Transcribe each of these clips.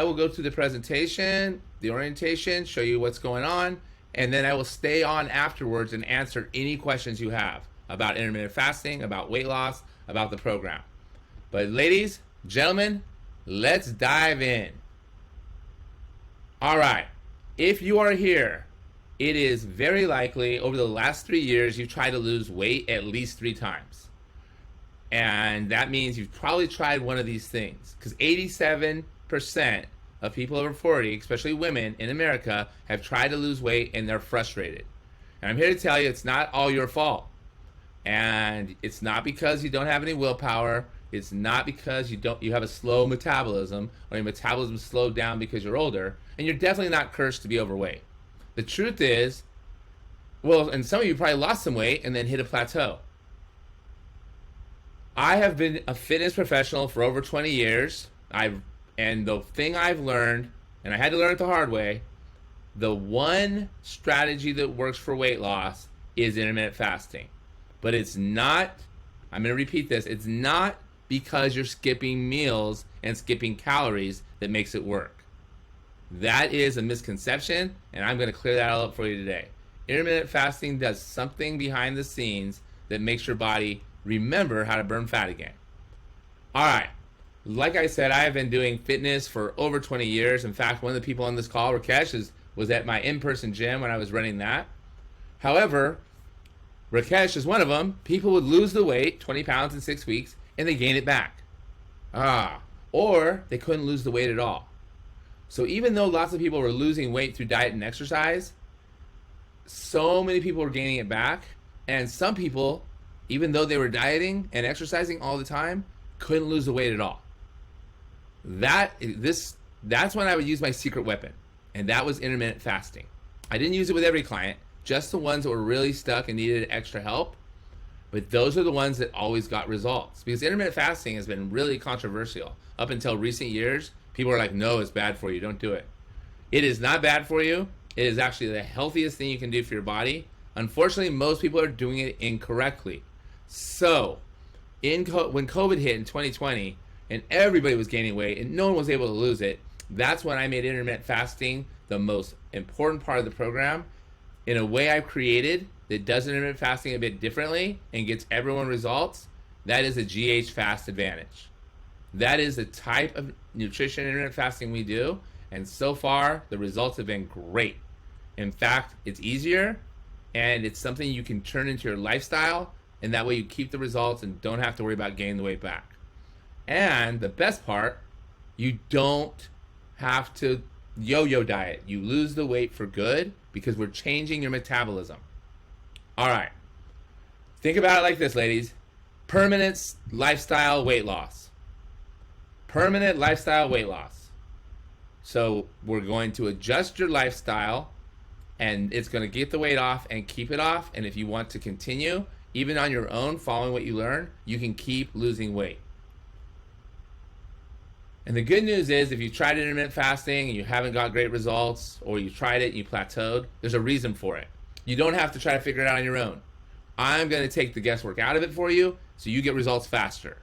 I will go through the presentation, the orientation, show you what's going on, and then I will stay on afterwards and answer any questions you have about intermittent fasting, about weight loss, about the program. But ladies, gentlemen, let's dive in. All right, if you are here, it is very likely over the last 3 years you've tried to lose weight at least 3 times. And that means you've probably tried one of these things, because 87% of people over 40, especially women in America, have tried to lose weight and they're frustrated. And I'm here to tell you it's not all your fault. And it's not because you don't have any willpower. It's not because you have a slow metabolism, or your metabolism slowed down because you're older. And you're definitely not cursed to be overweight. The truth is, well, and some of you probably lost some weight and then hit a plateau. I have been a fitness professional for over 20 years. And the thing I've learned, and I had to learn it the hard way, the one strategy that works for weight loss is intermittent fasting. But it's not, I'm going to repeat this, it's not because you're skipping meals and skipping calories that makes it work. That is a misconception, and I'm going to clear that all up for you today. Intermittent fasting does something behind the scenes that makes your body remember how to burn fat again. All right, like I said, I have been doing fitness for over 20 years. In fact, one of the people on this call, Rakesh, was at my in-person gym when I was running that. However, Rakesh is one of them. People would lose the weight, 20 pounds in 6 weeks, and they gain it back. Or they couldn't lose the weight at all. So even though lots of people were losing weight through diet and exercise, so many people were gaining it back. And some people, even though they were dieting and exercising all the time, couldn't lose the weight at all. That's when I would use my secret weapon, and that was intermittent fasting. I didn't use it with every client, just the ones that were really stuck and needed extra help. But those are the ones that always got results, because intermittent fasting has been really controversial. Up until recent years, people are like, no, it's bad for you, don't do it. It is not bad for you. It is actually the healthiest thing you can do for your body. Unfortunately, most people are doing it incorrectly. So, when COVID hit in 2020, and everybody was gaining weight, and no one was able to lose it, that's when I made intermittent fasting the most important part of the program, in a way I've created that does intermittent fasting a bit differently and gets everyone results. That is a GH fast advantage. That is the type of nutrition intermittent fasting we do, and so far the results have been great. In fact, it's easier, and it's something you can turn into your lifestyle, and that way you keep the results and don't have to worry about gaining the weight back. And the best part, you don't have to yo-yo diet. You lose the weight for good because we're changing your metabolism. All right. Think about it like this, ladies. Permanent lifestyle weight loss. Permanent lifestyle weight loss. So we're going to adjust your lifestyle, and it's going to get the weight off and keep it off. And if you want to continue, even on your own, following what you learn, you can keep losing weight. And the good news is, if you tried intermittent fasting and you haven't got great results, or you tried it and you plateaued, there's a reason for it. You don't have to try to figure it out on your own. I'm going to take the guesswork out of it for you so you get results faster.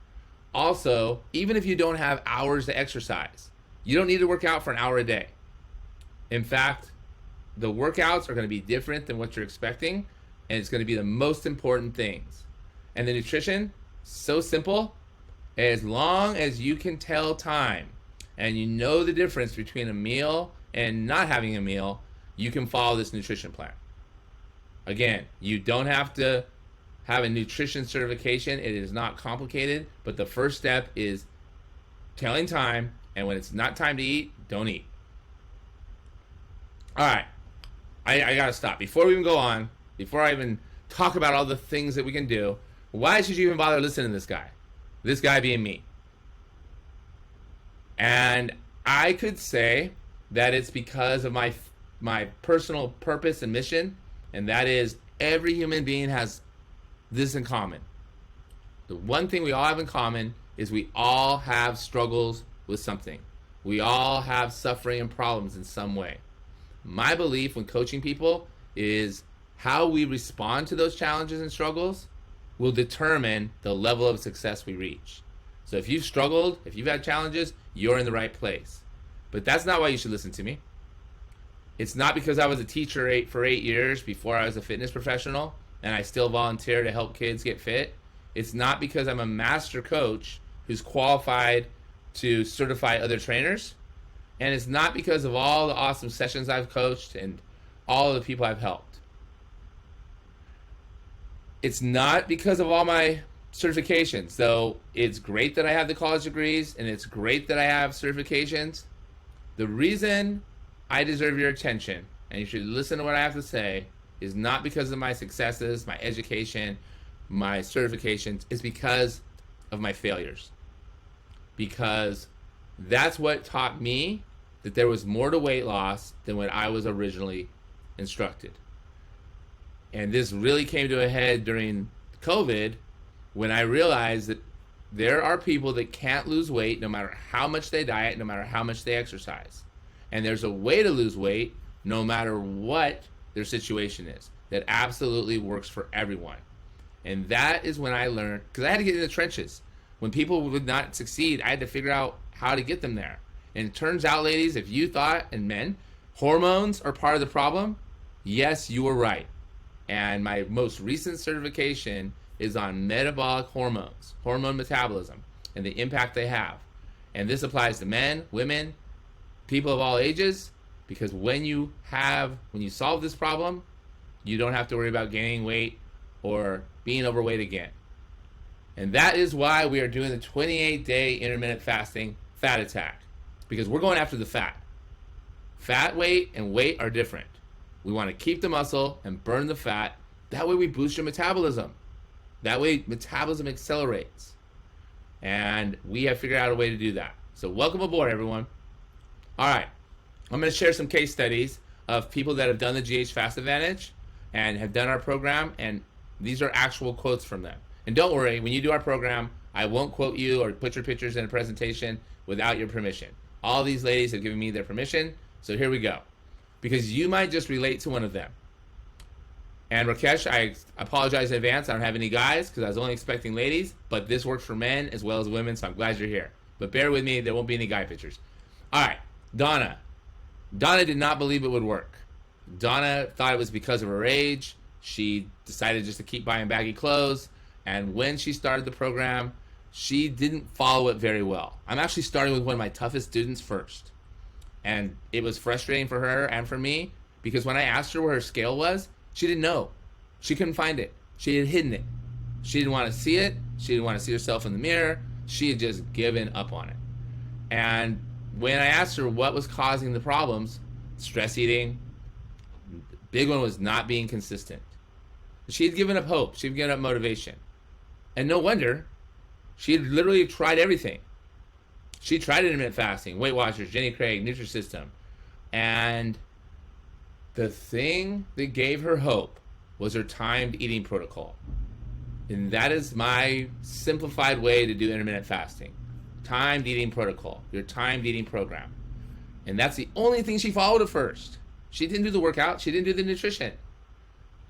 Also, even if you don't have hours to exercise, you don't need to work out for an hour a day. In fact, the workouts are going to be different than what you're expecting, and it's going to be the most important things. And the nutrition, so simple. As long as you can tell time and you know the difference between a meal and not having a meal, you can follow this nutrition plan. Again, you don't have to have a nutrition certification. It is not complicated, but the first step is telling time, and when it's not time to eat, don't eat. All right, I gotta stop. Before we even go on, before I even talk about all the things that we can do, why should you even bother listening to this guy? This guy being me. And I could say that it's because of my personal purpose and mission, and that is every human being has this in common. The one thing we all have in common is we all have struggles with something. We all have suffering and problems in some way. My belief when coaching people is how we respond to those challenges and struggles will determine the level of success we reach. So if you've struggled, if you've had challenges, you're in the right place. But that's not why you should listen to me. It's not because I was a teacher for 8 years before I was a fitness professional and I still volunteer to help kids get fit. It's not because I'm a master coach who's qualified to certify other trainers. And it's not because of all the awesome sessions I've coached and all of the people I've helped. It's not because of all my certifications, though it's great that I have the college degrees and it's great that I have certifications. The reason I deserve your attention, and you should listen to what I have to say, is not because of my successes, my education, my certifications. It's because of my failures. Because that's what taught me that there was more to weight loss than what I was originally instructed. And this really came to a head during COVID when I realized that there are people that can't lose weight no matter how much they diet, no matter how much they exercise. And there's a way to lose weight no matter what their situation is that absolutely works for everyone. And that is when I learned, because I had to get in the trenches. When people would not succeed, I had to figure out how to get them there. And it turns out, ladies, if you thought, and men, hormones are part of the problem, yes, you were right. And my most recent certification is on metabolic hormones, hormone metabolism, and the impact they have. And this applies to men, women, people of all ages, because when you solve this problem, you don't have to worry about gaining weight or being overweight again. And that is why we are doing the 28-day intermittent fasting fat attack, because we're going after the fat. Fat weight and weight are different. We want to keep the muscle and burn the fat. That way we boost your metabolism. That way metabolism accelerates. And we have figured out a way to do that. So welcome aboard, everyone. All right. I'm going to share some case studies of people that have done the GH Fast Advantage and have done our program. And these are actual quotes from them. And don't worry, when you do our program, I won't quote you or put your pictures in a presentation without your permission. All these ladies have given me their permission. So here we go. Because you might just relate to one of them. And Rakesh, I apologize in advance. I don't have any guys because I was only expecting ladies. But this works for men as well as women, so I'm glad you're here. But bear with me, there won't be any guy pictures. All right, Donna. Donna did not believe it would work. Donna thought it was because of her age. She decided just to keep buying baggy clothes. And when she started the program, she didn't follow it very well. I'm actually starting with one of my toughest students first. And it was frustrating for her and for me because when I asked her where her scale was, she didn't know. She couldn't find it. She had hidden it. She didn't want to see it. She didn't want to see herself in the mirror. She had just given up on it. And when I asked her what was causing the problems, stress eating, big one was not being consistent. She had given up hope. She had given up motivation. And no wonder. She had literally tried everything. She tried intermittent fasting, Weight Watchers, Jenny Craig, Nutrisystem. And the thing that gave her hope was her timed eating protocol. And that is my simplified way to do intermittent fasting. Timed eating protocol, your timed eating program. And that's the only thing she followed at first. She didn't do the workout. She didn't do the nutrition.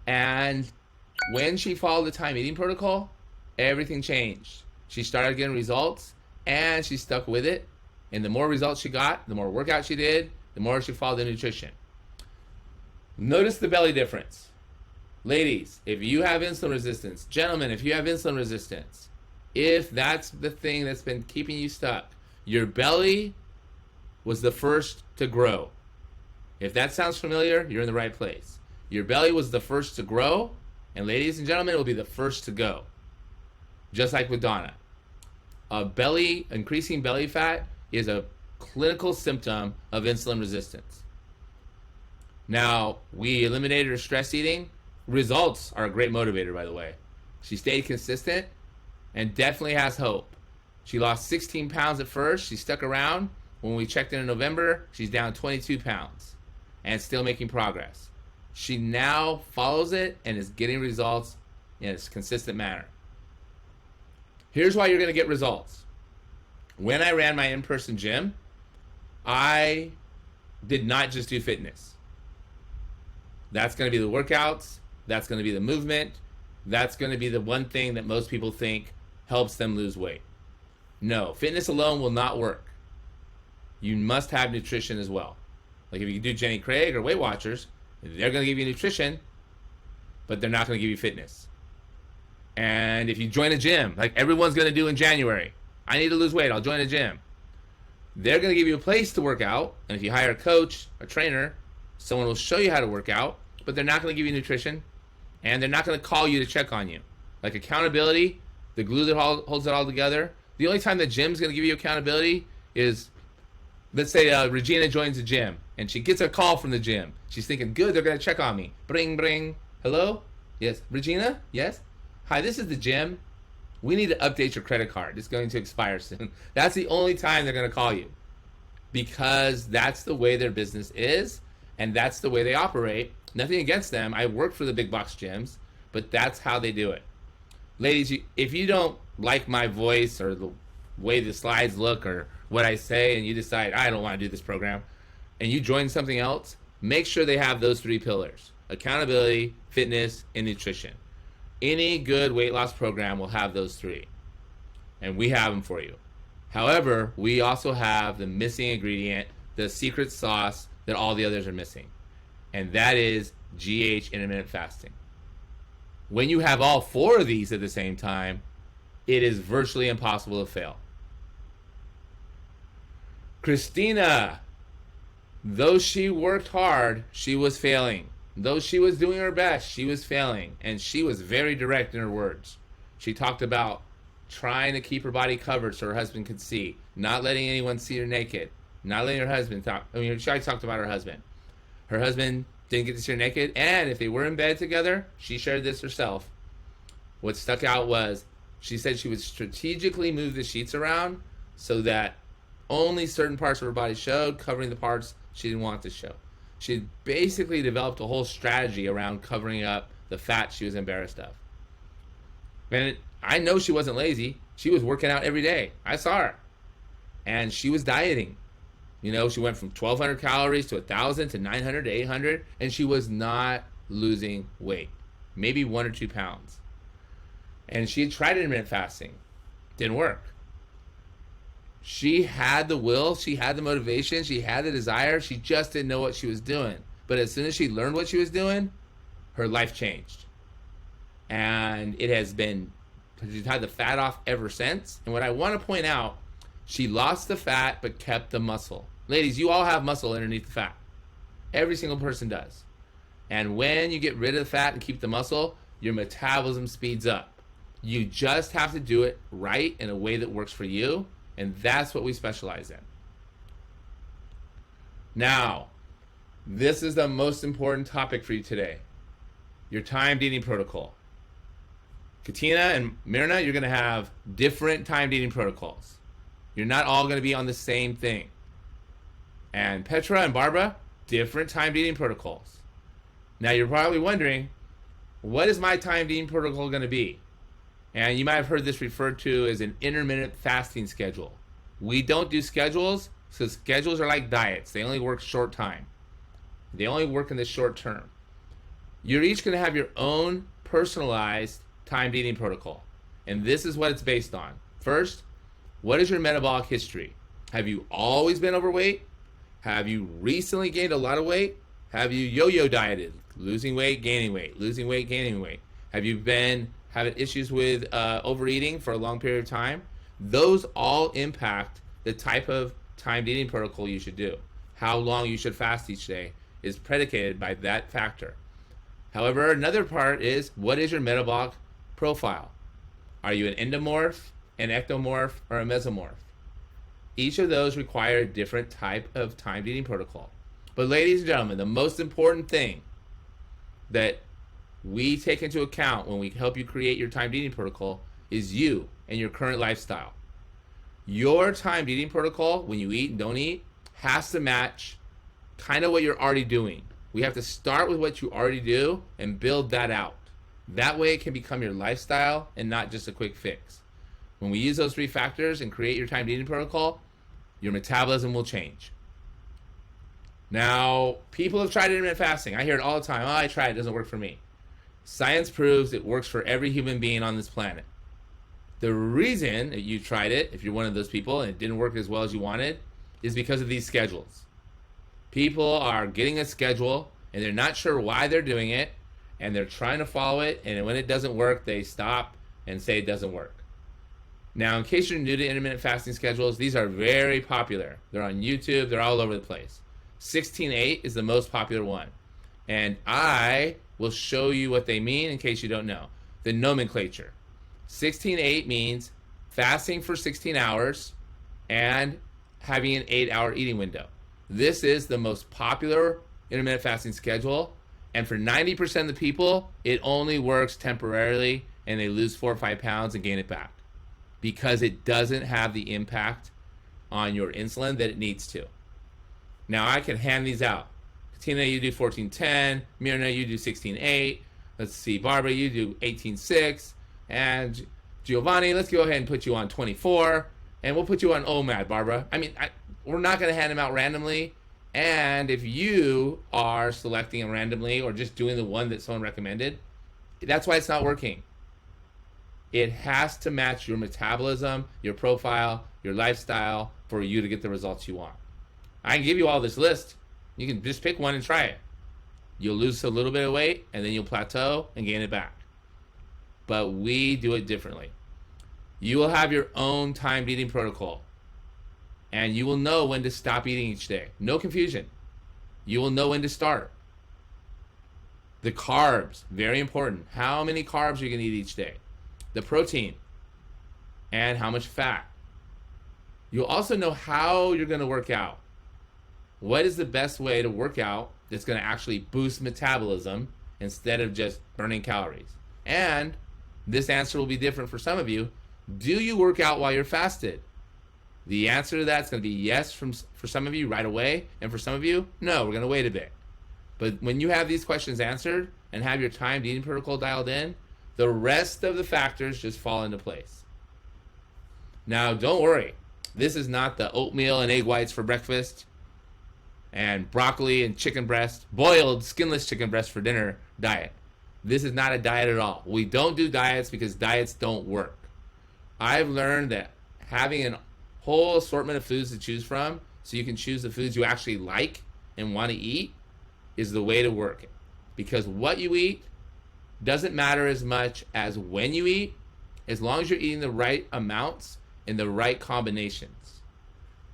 And when she followed the timed eating protocol, everything changed. She started getting results. And she stuck with it. And the more results she got, the more workout she did, the more she followed the nutrition. Notice the belly difference. Ladies, if you have insulin resistance, gentlemen, if you have insulin resistance, if that's the thing that's been keeping you stuck, your belly was the first to grow. If that sounds familiar, you're in the right place. Your belly was the first to grow, and ladies and gentlemen, it will be the first to go. Just like with Donna. Increasing belly fat is a clinical symptom of insulin resistance. Now, we eliminated her stress eating. Results are a great motivator, by the way. She stayed consistent and definitely has hope. She lost 16 pounds at first. She stuck around. When we checked in November, she's down 22 pounds and still making progress. She now follows it and is getting results in a consistent manner. Here's why you're going to get results. When I ran my in-person gym, I did not just do fitness. That's going to be the workouts. That's going to be the movement. That's going to be the one thing that most people think helps them lose weight. No, fitness alone will not work. you must have nutrition as well. Like if you do Jenny Craig or Weight Watchers, they're going to give you nutrition, but they're not going to give you fitness. And if you join a gym, like everyone's going to do in January, I need to lose weight, I'll join a gym. They're going to give you a place to work out, and if you hire a coach, a trainer, someone will show you how to work out, but they're not going to give you nutrition, and they're not going to call you to check on you. Like accountability, the glue that holds it all together. The only time the gym's going to give you accountability is, let's say Regina joins the gym, and she gets a call from the gym. She's thinking, good, they're going to check on me. Bring, bring. Hello? Yes. Regina? Yes? Hi, this is the gym. We need to update your credit card. It's going to expire soon. That's the only time they're going to call you, because that's the way their business is, and that's the way they operate. Nothing against them. I work for the big box gyms, but that's how they do it. Ladies, if you don't like my voice or the way the slides look or what I say, and you decide, I don't want to do this program, and you join something else, make sure they have those 3 pillars: accountability, fitness, and nutrition. Any good weight loss program will have those 3, and we have them for you. However, we also have the missing ingredient, the secret sauce that all the others are missing, and that is GH intermittent fasting. When you have all 4 of these at the same time, it is virtually impossible to fail. Christina, though she worked hard, she was failing. Though she was doing her best, she was failing. And she was very direct in her words. She talked about trying to keep her body covered so her husband could see, not letting anyone see her naked, not letting her husband talk. I mean, she talked about her husband. Her husband didn't get to see her naked, and if they were in bed together, she shared this herself. What stuck out was, she said she would strategically move the sheets around so that only certain parts of her body showed, covering the parts she didn't want to show. She basically developed a whole strategy around covering up the fat she was embarrassed of. And I know she wasn't lazy. She was working out every day. I saw her. And she was dieting. You know, she went from 1,200 calories to 1,000 to 900 to 800, and she was not losing weight. Maybe 1 or 2 pounds. And she had tried intermittent fasting. Didn't work. She had the will, she had the motivation, she had the desire, she just didn't know what she was doing. But as soon as she learned what she was doing, her life changed. And it has been, she's had the fat off ever since. And what I want to point out, she lost the fat but kept the muscle. Ladies, you all have muscle underneath the fat. Every single person does. And when you get rid of the fat and keep the muscle, your metabolism speeds up. You just have to do it right in a way that works for you. And that's what we specialize in. Now, this is the most important topic for you today. Your timed eating protocol. Katina and Myrna, you're going to have different timed eating protocols. You're not all going to be on the same thing. And Petra and Barbara, different timed eating protocols. Now, you're probably wondering, what is my timed eating protocol going to be? And you might have heard this referred to as an intermittent fasting schedule. We don't do schedules, so schedules are like diets. They only work short time. They only work in the short term. You're each going to have your own personalized timed eating protocol. And this is what it's based on. First, what is your metabolic history? Have you always been overweight? Have you recently gained a lot of weight? Have you yo-yo dieted, losing weight, gaining weight, losing weight, gaining weight? Have you been having issues with overeating for a long period of time? Those all impact the type of timed eating protocol you should do. How long you should fast each day is predicated by that factor. However, another part is, what is your metabolic profile? Are you an endomorph, an ectomorph, or a mesomorph? Each of those require a different type of timed eating protocol. But ladies and gentlemen, the most important thing that we take into account when we help you create your timed eating protocol is you and your current lifestyle. Your timed eating protocol, when you eat and don't eat, has to match kind of what you're already doing. We have to start with what you already do and build that out. That way it can become your lifestyle and not just a quick fix. When we use those 3 factors and create your timed eating protocol, your metabolism will change. Now, people have tried intermittent fasting. I hear it all the time. Oh, I tried, it doesn't work for me. Science proves it works for every human being on this planet. The reason that you tried it, if you're one of those people and it didn't work as well as you wanted, is because of these schedules. People are getting a schedule and they're not sure why they're doing it, and they're trying to follow it, and when it doesn't work, they stop and say it doesn't work. Now, in case you're new to intermittent fasting schedules, these are very popular. They're on YouTube, they're all over the place. 16-8 is the most popular one. And I will show you what they mean in case you don't know. The nomenclature. 16-8 means fasting for 16 hours and having an 8-hour eating window. This is the most popular intermittent fasting schedule. And for 90% of the people, it only works temporarily and they lose 4 or 5 pounds and gain it back because it doesn't have the impact on your insulin that it needs to. Now, I can hand these out. Tina, you do 14-10. Mirna, you do 16-8. Let's see, Barbara, you do 18-6. And Giovanni, let's go ahead and put you on 24. And we'll put you on OMAD, Barbara. I mean, we're not going to hand them out randomly. And if you are selecting them randomly or just doing the one that someone recommended, that's why it's not working. It has to match your metabolism, your profile, your lifestyle for you to get the results you want. I can give you all this list. You can just pick one and try it. You'll lose a little bit of weight and then you'll plateau and gain it back. But we do it differently. You will have your own timed eating protocol. And you will know when to stop eating each day. No confusion. You will know when to start. The carbs, very important. How many carbs are you going to eat each day? The protein. And how much fat. You'll also know how you're going to work out. What is the best way to work out that's going to actually boost metabolism instead of just burning calories? And this answer will be different for some of you. Do you work out while you're fasted? The answer to that is going to be yes for some of you right away, and for some of you, no, we're going to wait a bit. But when you have these questions answered and have your timed eating protocol dialed in, the rest of the factors just fall into place. Now, don't worry. This is not the oatmeal and egg whites for breakfast and broccoli and chicken breast, boiled skinless chicken breast for dinner diet. This is not a diet at all. We don't do diets because diets don't work. I've learned that having a whole assortment of foods to choose from so you can choose the foods you actually like and want to eat is the way to work it. Because what you eat doesn't matter as much as when you eat, as long as you're eating the right amounts in the right combinations.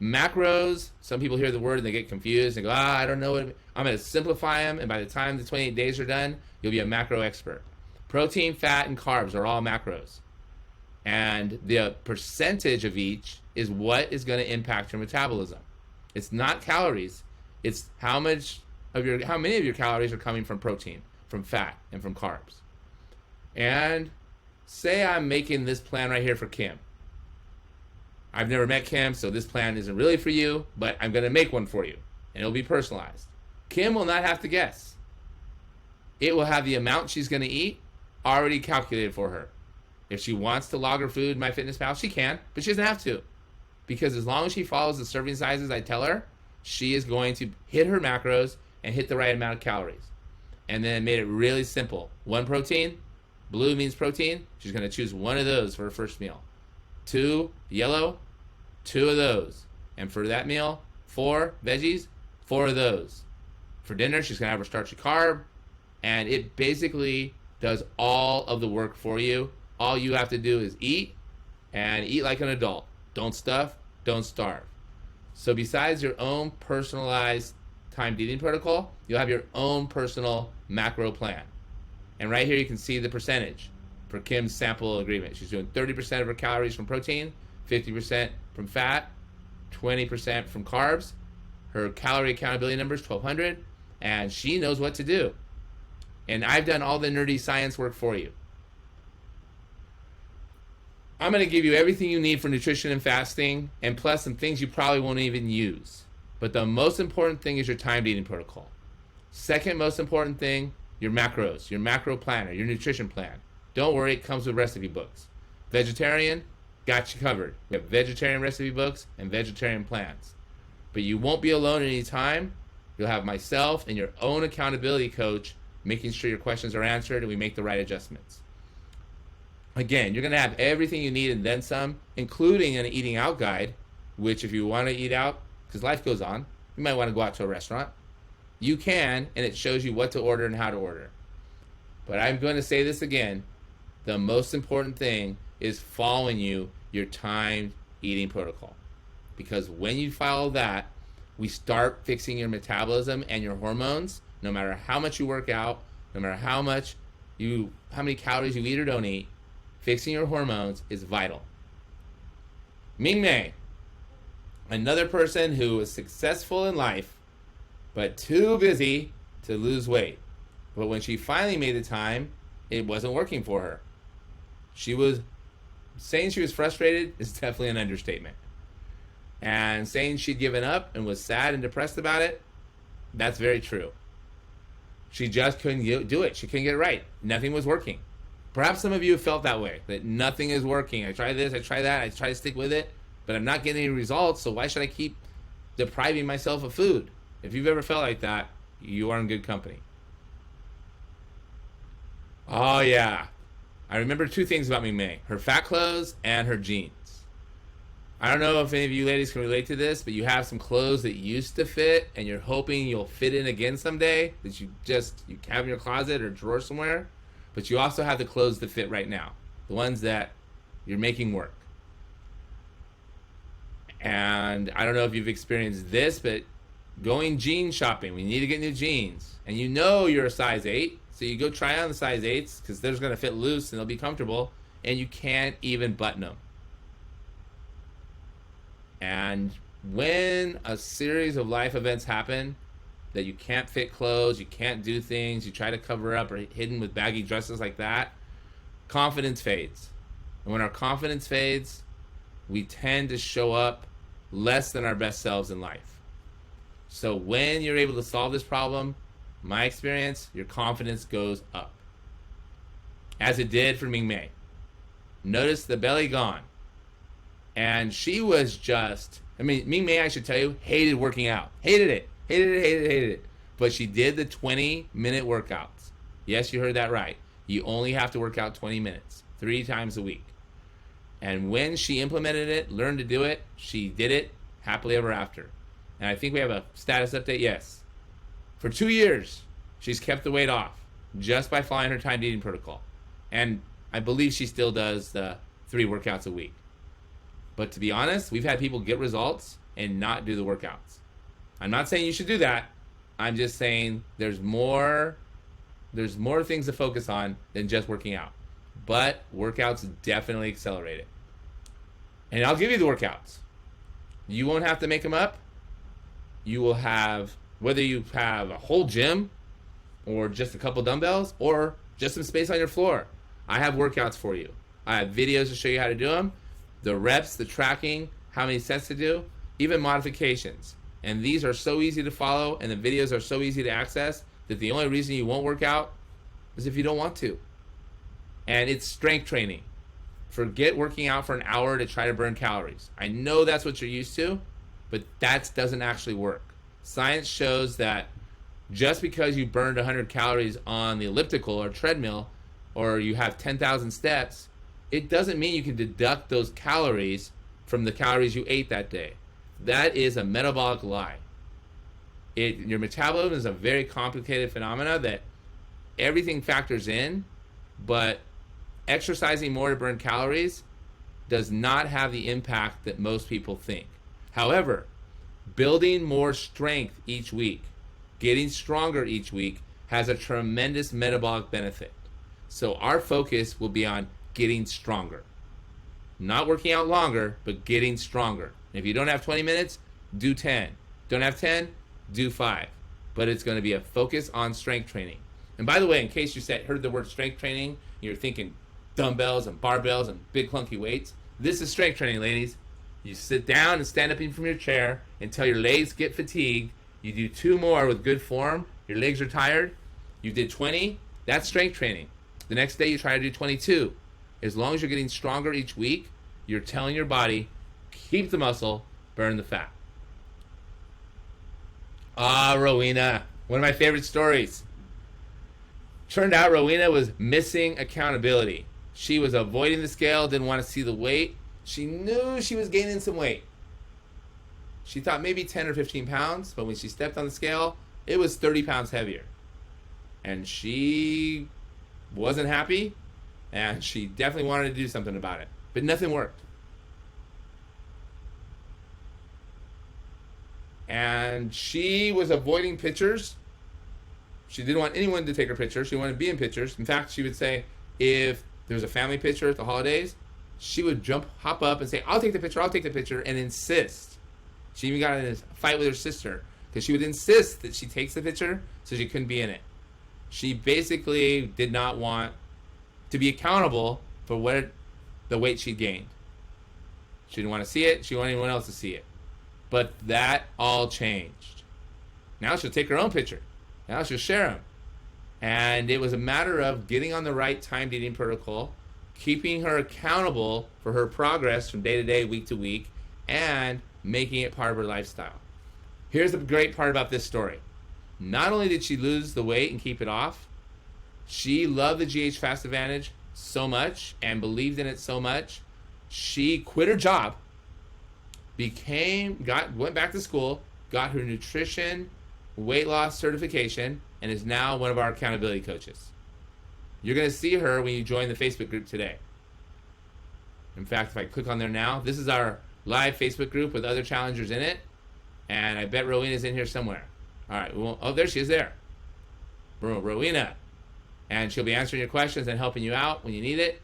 Macros, some people hear the word and they get confused and go, I don't know what. I'm going to simplify them, and by the time the 28 days are done, you'll be a macro expert. Protein, fat, and carbs are all macros. And the percentage of each is what is going to impact your metabolism. It's not calories. It's how many of your calories are coming from protein, from fat, and from carbs. And say I'm making this plan right here for Kim. I've never met Kim, so this plan isn't really for you, but I'm going to make one for you, and it'll be personalized. Kim will not have to guess. It will have the amount she's going to eat already calculated for her. If she wants to log her food in MyFitnessPal, she can, but she doesn't have to. Because as long as she follows the serving sizes I tell her, she is going to hit her macros and hit the right amount of calories. And then made it really simple. 1 protein, blue means protein. She's going to choose 1 of those for her first meal. 2 yellow, 2 of those. And for that meal, 4 veggies, 4 of those. For dinner, she's going to have her starchy carb. And it basically does all of the work for you. All you have to do is eat, and eat like an adult. Don't stuff, don't starve. So besides your own personalized timed eating protocol, you'll have your own personal macro plan. And right here you can see the percentage for Kim's sample agreement. She's doing 30% of her calories from protein, 50% from fat, 20% from carbs. Her calorie accountability number is 1,200, and she knows what to do. And I've done all the nerdy science work for you. I'm going to give you everything you need for nutrition and fasting, and plus some things you probably won't even use. But the most important thing is your timed eating protocol. Second most important thing, your macros, your macro planner, your nutrition plan. Don't worry, it comes with recipe books. Vegetarian, got you covered. We have vegetarian recipe books and vegetarian plans. But you won't be alone at any time. You'll have myself and your own accountability coach making sure your questions are answered and we make the right adjustments. Again, you're going to have everything you need and then some, including an eating out guide, which if you want to eat out, because life goes on. You might want to go out to a restaurant. You can, and it shows you what to order and how to order. But I'm going to say this again. The most important thing is following your timed eating protocol. Because when you follow that, we start fixing your metabolism and your hormones, no matter how much you work out, no matter how many calories you eat or don't eat. Fixing your hormones is vital. Ming Mei, another person who was successful in life, but too busy to lose weight. But when she finally made the time, it wasn't working for her. Saying she was frustrated is definitely an understatement. And saying she'd given up and was sad and depressed about it, that's very true. She just couldn't do it. She couldn't get it right. Nothing was working. Perhaps some of you have felt that way, that nothing is working. I try this, I try that, I try to stick with it, but I'm not getting any results, so why should I keep depriving myself of food? If you've ever felt like that, you are in good company. Oh yeah. I remember two things about Ming Mei. Her fat clothes and her jeans. I don't know if any of you ladies can relate to this, but you have some clothes that used to fit and you're hoping you'll fit in again someday, that you have in your closet or drawer somewhere, but you also have the clothes that fit right now, the ones that you're making work. And I don't know if you've experienced this, but going jean shopping, we need to get new jeans, and you know you're a size 8, so you go try on the size 8s because they're going to fit loose and they'll be comfortable, and you can't even button them. And when a series of life events happen that you can't fit clothes, you can't do things, you try to cover up or hidden with baggy dresses like that, confidence fades. And when our confidence fades, we tend to show up less than our best selves in life. So when you're able to solve this problem, my experience, your confidence goes up. As it did for Ming Mei. Notice the belly gone. And she was Ming Mei, I should tell you, hated working out. Hated it. But she did the 20-minute workouts. Yes, you heard that right. You only have to work out 20 minutes, 3 times a week. And when she implemented it, learned to do it, she did it happily ever after. And I think we have a status update, yes. For 2 years, she's kept the weight off just by following her timed eating protocol. And I believe she still does the 3 workouts a week. But to be honest, we've had people get results and not do the workouts. I'm not saying you should do that. I'm just saying there's more things to focus on than just working out. But workouts definitely accelerate it. And I'll give you the workouts. You won't have to make them up. You will have, whether you have a whole gym or just a couple dumbbells or just some space on your floor, I have workouts for you. I have videos to show you how to do them. The reps, the tracking, how many sets to do, even modifications. And these are so easy to follow and the videos are so easy to access that the only reason you won't work out is if you don't want to. And it's strength training. Forget working out for an hour to try to burn calories. I know that's what you're used to, but that doesn't actually work. Science shows that just because you burned 100 calories on the elliptical or treadmill, or you have 10,000 steps, it doesn't mean you can deduct those calories from the calories you ate that day. That is a metabolic lie. Your metabolism is a very complicated phenomena that everything factors in, but exercising more to burn calories does not have the impact that most people think. However, building more strength each week, getting stronger each week, has a tremendous metabolic benefit. So our focus will be on getting stronger. Not working out longer, but getting stronger. If you don't have 20 minutes, do 10. Don't have 10, do 5. But it's going to be a focus on strength training. And by the way, in case you heard the word strength training, you're thinking dumbbells and barbells and big clunky weights, this is strength training, ladies. You sit down and stand up from your chair until your legs get fatigued. You do 2 more with good form. Your legs are tired. You did 20. That's strength training. The next day you try to do 22. As long as you're getting stronger each week, you're telling your body, keep the muscle, burn the fat. Rowena, one of my favorite stories. Turned out Rowena was missing accountability. She was avoiding the scale, didn't want to see the weight. She knew she was gaining some weight. She thought maybe 10 or 15 pounds, but when she stepped on the scale, it was 30 pounds heavier. And she wasn't happy, and she definitely wanted to do something about it. But nothing worked. And she was avoiding pictures. She didn't want anyone to take her picture. She wanted to be in pictures. In fact, she would say if there was a family picture at the holidays, she would hop up and say, I'll take the picture, and insist. She even got in a fight with her sister because she would insist that she takes the picture so she couldn't be in it. She basically did not want to be accountable for the weight she gained. She didn't want to see it. She wanted anyone else to see it. But that all changed. Now she'll take her own picture. Now she'll share them. And it was a matter of getting on the right timed eating protocol, keeping her accountable for her progress from day to day, week to week, and making it part of her lifestyle. Here's the great part about this story. Not only did she lose the weight and keep it off, she loved the GH Fast Advantage so much and believed in it so much, she quit her job, went back to school, got her nutrition weight loss certification, and is now one of our accountability coaches. You're going to see her when you join the Facebook group today. In fact, if I click on there now, this is our live Facebook group with other challengers in it, and I bet Rowena's in here somewhere. All right, there she is there. Rowena. And she'll be answering your questions and helping you out when you need it.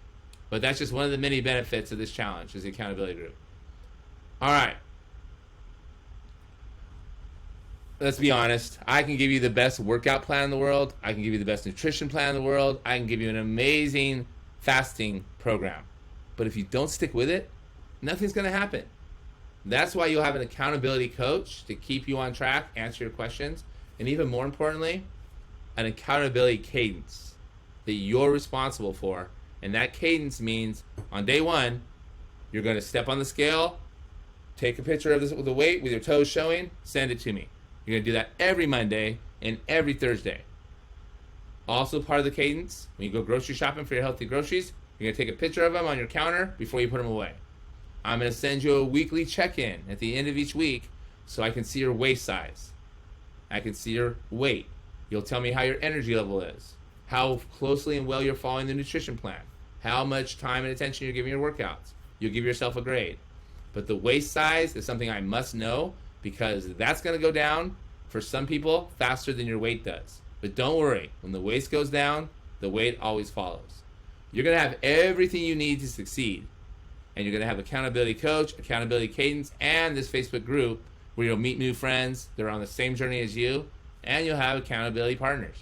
But that's just one of the many benefits of this challenge, is the accountability group. All right. Let's be honest. I can give you the best workout plan in the world. I can give you the best nutrition plan in the world. I can give you an amazing fasting program. But if you don't stick with it, nothing's going to happen. That's why you'll have an accountability coach to keep you on track, answer your questions, and even more importantly, an accountability cadence that you're responsible for. And that cadence means on day one, you're going to step on the scale, take a picture of the weight with your toes showing, send it to me. You're going to do that every Monday and every Thursday. Also part of the cadence, when you go grocery shopping for your healthy groceries, you're going to take a picture of them on your counter before you put them away. I'm going to send you a weekly check-in at the end of each week so I can see your waist size. I can see your weight. You'll tell me how your energy level is, how closely and well you're following the nutrition plan, how much time and attention you're giving your workouts. You'll give yourself a grade. But the waist size is something I must know because that's going to go down for some people faster than your weight does. But don't worry, when the waist goes down, the weight always follows. You're going to have everything you need to succeed. And you're going to have accountability coach, accountability cadence, and this Facebook group where you'll meet new friends that are on the same journey as you, and you'll have accountability partners.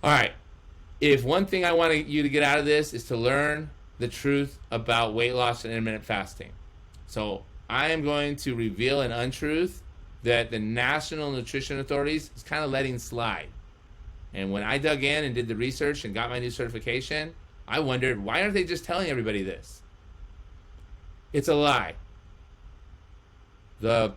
All right. If one thing I want you to get out of this is to learn the truth about weight loss and intermittent fasting. So I am going to reveal an untruth that the National Nutrition Authorities is kind of letting slide. And when I dug in and did the research and got my new certification, I wondered, why aren't they just telling everybody this? It's a lie. The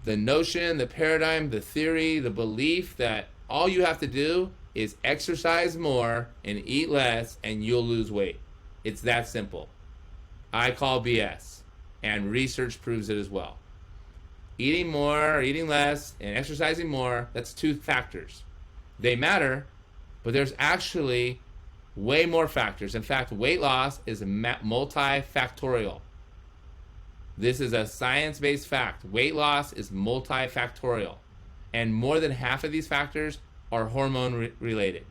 notion, the paradigm, the theory, the belief that all you have to do is exercise more and eat less and you'll lose weight. It's that simple. I call BS, and research proves it as well. Eating more or eating less and exercising more, that's two factors. They matter, but there's actually way more factors. In fact, weight loss is multifactorial. This is a science-based fact. Weight loss is multifactorial. And more than half of these factors are hormone related.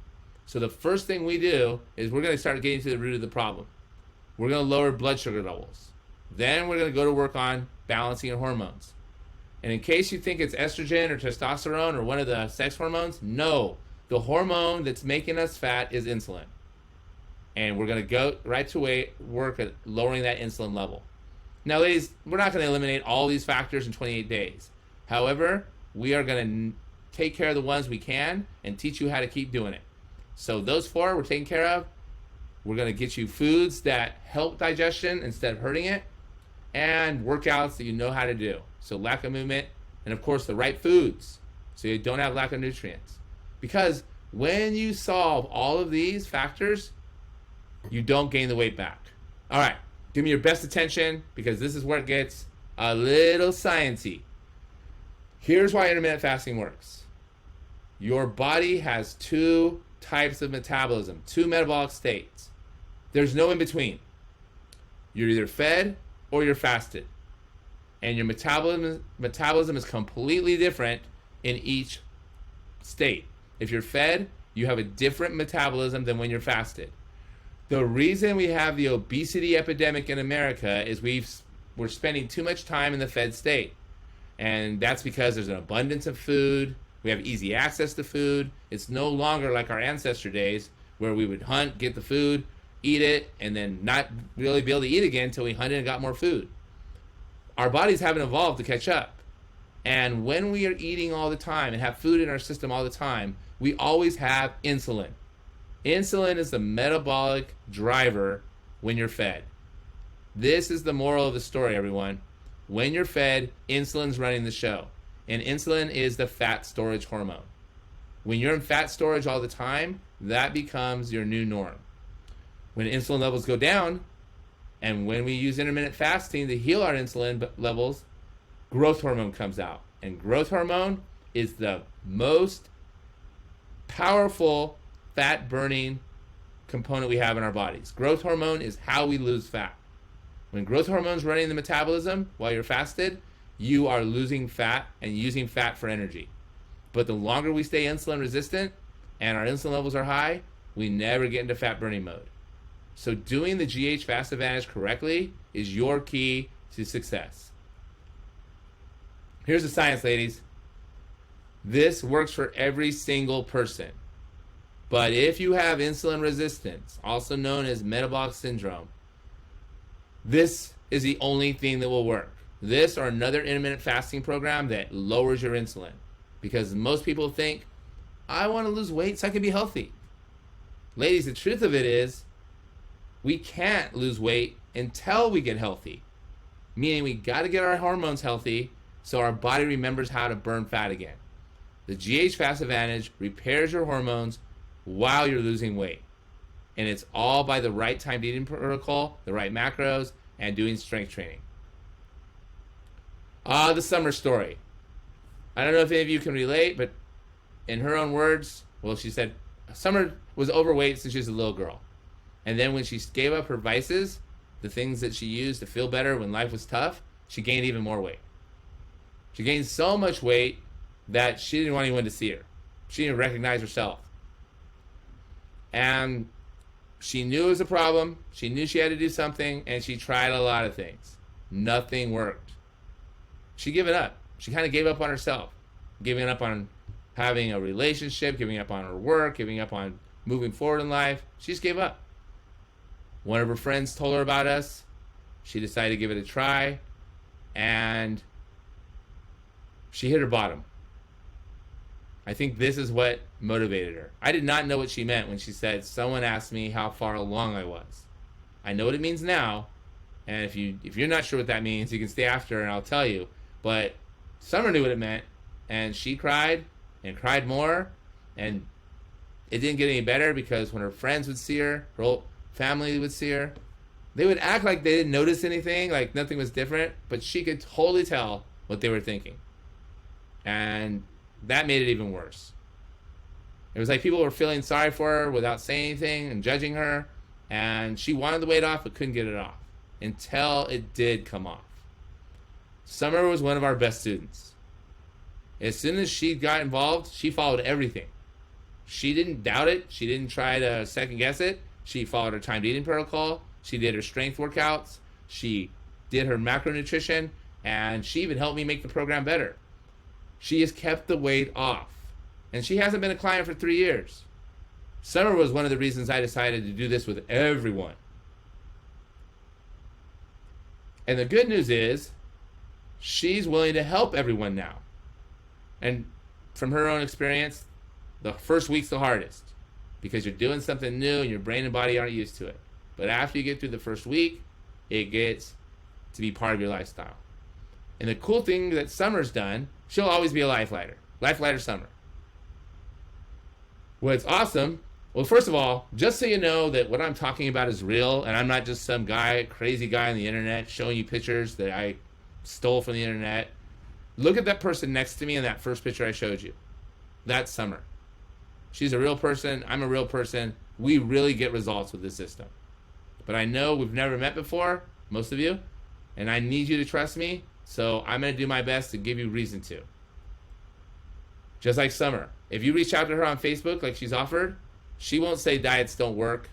So the first thing we do is we're going to start getting to the root of the problem. We're going to lower blood sugar levels. Then we're going to go to work on balancing your hormones. And in case you think it's estrogen or testosterone or one of the sex hormones, no. The hormone that's making us fat is insulin. And we're going to go right to work at lowering that insulin level. Now, ladies, we're not going to eliminate all these factors in 28 days. However, we are going to take care of the ones we can and teach you how to keep doing it. So those four we're taking care of. We're going to get you foods that help digestion instead of hurting it, and workouts that you know how to do. So lack of movement, and of course the right foods so you don't have lack of nutrients. Because when you solve all of these factors, you don't gain the weight back. All right, give me your best attention because this is where it gets A little sciencey. Here's why intermittent fasting works. Your body has two types of metabolism, two metabolic states. There's no in between. You're either fed or you're fasted. And your metabolism is completely different in each state. If you're fed, you have a different metabolism than when you're fasted. The reason we have the obesity epidemic in America is we're spending too much time in the fed state. And that's because there's an abundance of food. We have easy access to food. It's no longer like our ancestor days where we would hunt, get the food, eat it, and then not really be able to eat again until we hunted and got more food. Our bodies haven't evolved to catch up. And when we are eating all the time and have food in our system all the time, we always have insulin. Insulin is the metabolic driver when you're fed. This is the moral of the story, everyone. When you're fed, insulin's running the show. And insulin is the fat storage hormone. When you're in fat storage all the time, that becomes your new norm. When insulin levels go down, and when we use intermittent fasting to heal our insulin levels, growth hormone comes out. And growth hormone is the most powerful fat burning component we have in our bodies. Growth hormone is how we lose fat. When growth hormone's running the metabolism while you're fasted, you are losing fat and using fat for energy. But the longer we stay insulin resistant and our insulin levels are high, we never get into fat burning mode. So doing the GH Fast Advantage correctly is your key to success. Here's the science, ladies. This works for every single person. But if you have insulin resistance, also known as metabolic syndrome, this is the only thing that will work. This or another intermittent fasting program that lowers your insulin. Because most people think, I want to lose weight so I can be healthy. Ladies, the truth of it is, we can't lose weight until we get healthy. Meaning we got to get our hormones healthy so our body remembers how to burn fat again. The GH Fast Advantage repairs your hormones while you're losing weight. And it's all by the right timed eating protocol, the right macros, and doing strength training. The Summer story. I don't know if any of you can relate, but in her own words, well, she said Summer was overweight since she was a little girl. And then when she gave up her vices, the things that she used to feel better when life was tough, she gained even more weight. She gained so much weight that she didn't want anyone to see her. She didn't recognize herself. And she knew it was a problem. She knew she had to do something, and she tried a lot of things. Nothing worked. She gave it up. She kind of gave up on herself, giving up on having a relationship, giving up on her work, giving up on moving forward in life. She just gave up. One of her friends told her about us. She decided to give it a try, and she hit her bottom. I think this is what motivated her. I did not know what she meant when she said, someone asked me how far along I was. I know what it means now, and if you're not sure what that means, you can stay after and I'll tell you. But Summer knew what it meant, and she cried and cried more, and it didn't get any better because when her friends would see her whole family would see her, they would act like they didn't notice anything, like nothing was different, but she could totally tell what they were thinking. And that made it even worse. It was like people were feeling sorry for her without saying anything and judging her, and she wanted the weight off but couldn't get it off until it did come off. Summer was one of our best students. As soon as she got involved, she followed everything. She didn't doubt it. She didn't try to second guess it. She followed her timed eating protocol. She did her strength workouts. She did her macronutrition, and she even helped me make the program better. She has kept the weight off, and she hasn't been a client for 3 years. Summer was one of the reasons I decided to do this with everyone. And the good news is, she's willing to help everyone now. And from her own experience, the first week's the hardest because you're doing something new and your brain and body aren't used to it. But after you get through the first week, it gets to be part of your lifestyle. And the cool thing that Summer's done, she'll always be a Life Lighter Summer. What's awesome, well, first of all, just so you know that what I'm talking about is real, and I'm not just some guy, crazy guy on the internet showing you pictures that I stole from the internet. Look at that person next to me in that first picture I showed you. That's Summer. She's a real person. I'm a real person. We really get results with this system. But I know we've never met before, most of you, and I need you to trust me, so I'm going to do my best to give you reason to. Just like Summer. If you reach out to her on Facebook like she's offered, she won't say diets don't work,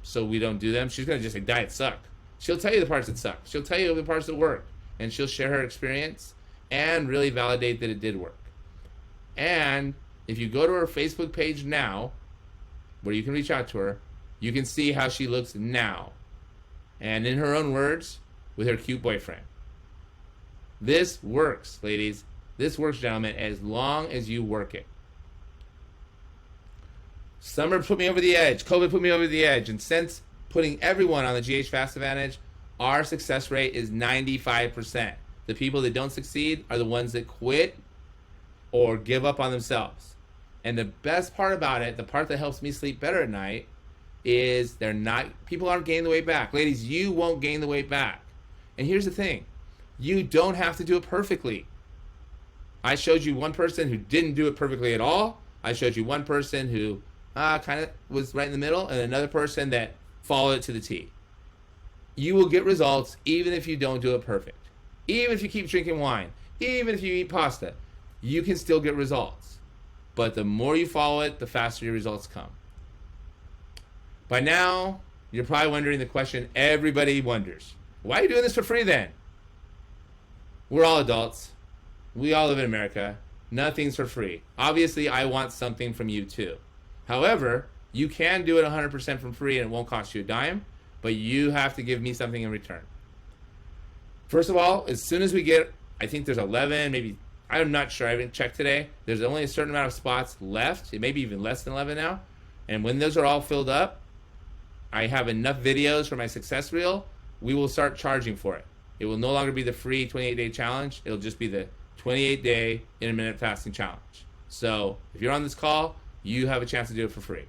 so we don't do them. She's going to just say diets suck. She'll tell you the parts that suck. She'll tell you the parts that work, and she'll share her experience and really validate that it did work. And if you go to her Facebook page now, where you can reach out to her, you can see how she looks now. And in her own words, with her cute boyfriend. This works, ladies. This works, gentlemen, as long as you work it. Summer put me over the edge. COVID put me over the edge. And since putting everyone on the GH Fast Advantage, our success rate is 95%. The people that don't succeed are the ones that quit or give up on themselves. And the best part about it, the part that helps me sleep better at night, is people aren't gaining the weight back. Ladies, you won't gain the weight back. And here's the thing. You don't have to do it perfectly. I showed you one person who didn't do it perfectly at all. I showed you one person who kind of was right in the middle, and another person that followed it to the T. You will get results even if you don't do it perfect. Even if you keep drinking wine, even if you eat pasta, you can still get results. But the more you follow it, the faster your results come. By now, you're probably wondering the question everybody wonders. Why are you doing this for free then? We're all adults. We all live in America. Nothing's for free. Obviously, I want something from you too. However, you can do it 100% for free and it won't cost you a dime, but you have to give me something in return. First of all, as soon as we get, I think there's 11, maybe, I'm not sure, I haven't checked today. There's only a certain amount of spots left. It may be even less than 11 now. And when those are all filled up, I have enough videos for my success reel, we will start charging for it. It will no longer be the free 28-day challenge. It'll just be the 28-day intermittent fasting challenge. So if you're on this call, you have a chance to do it for free.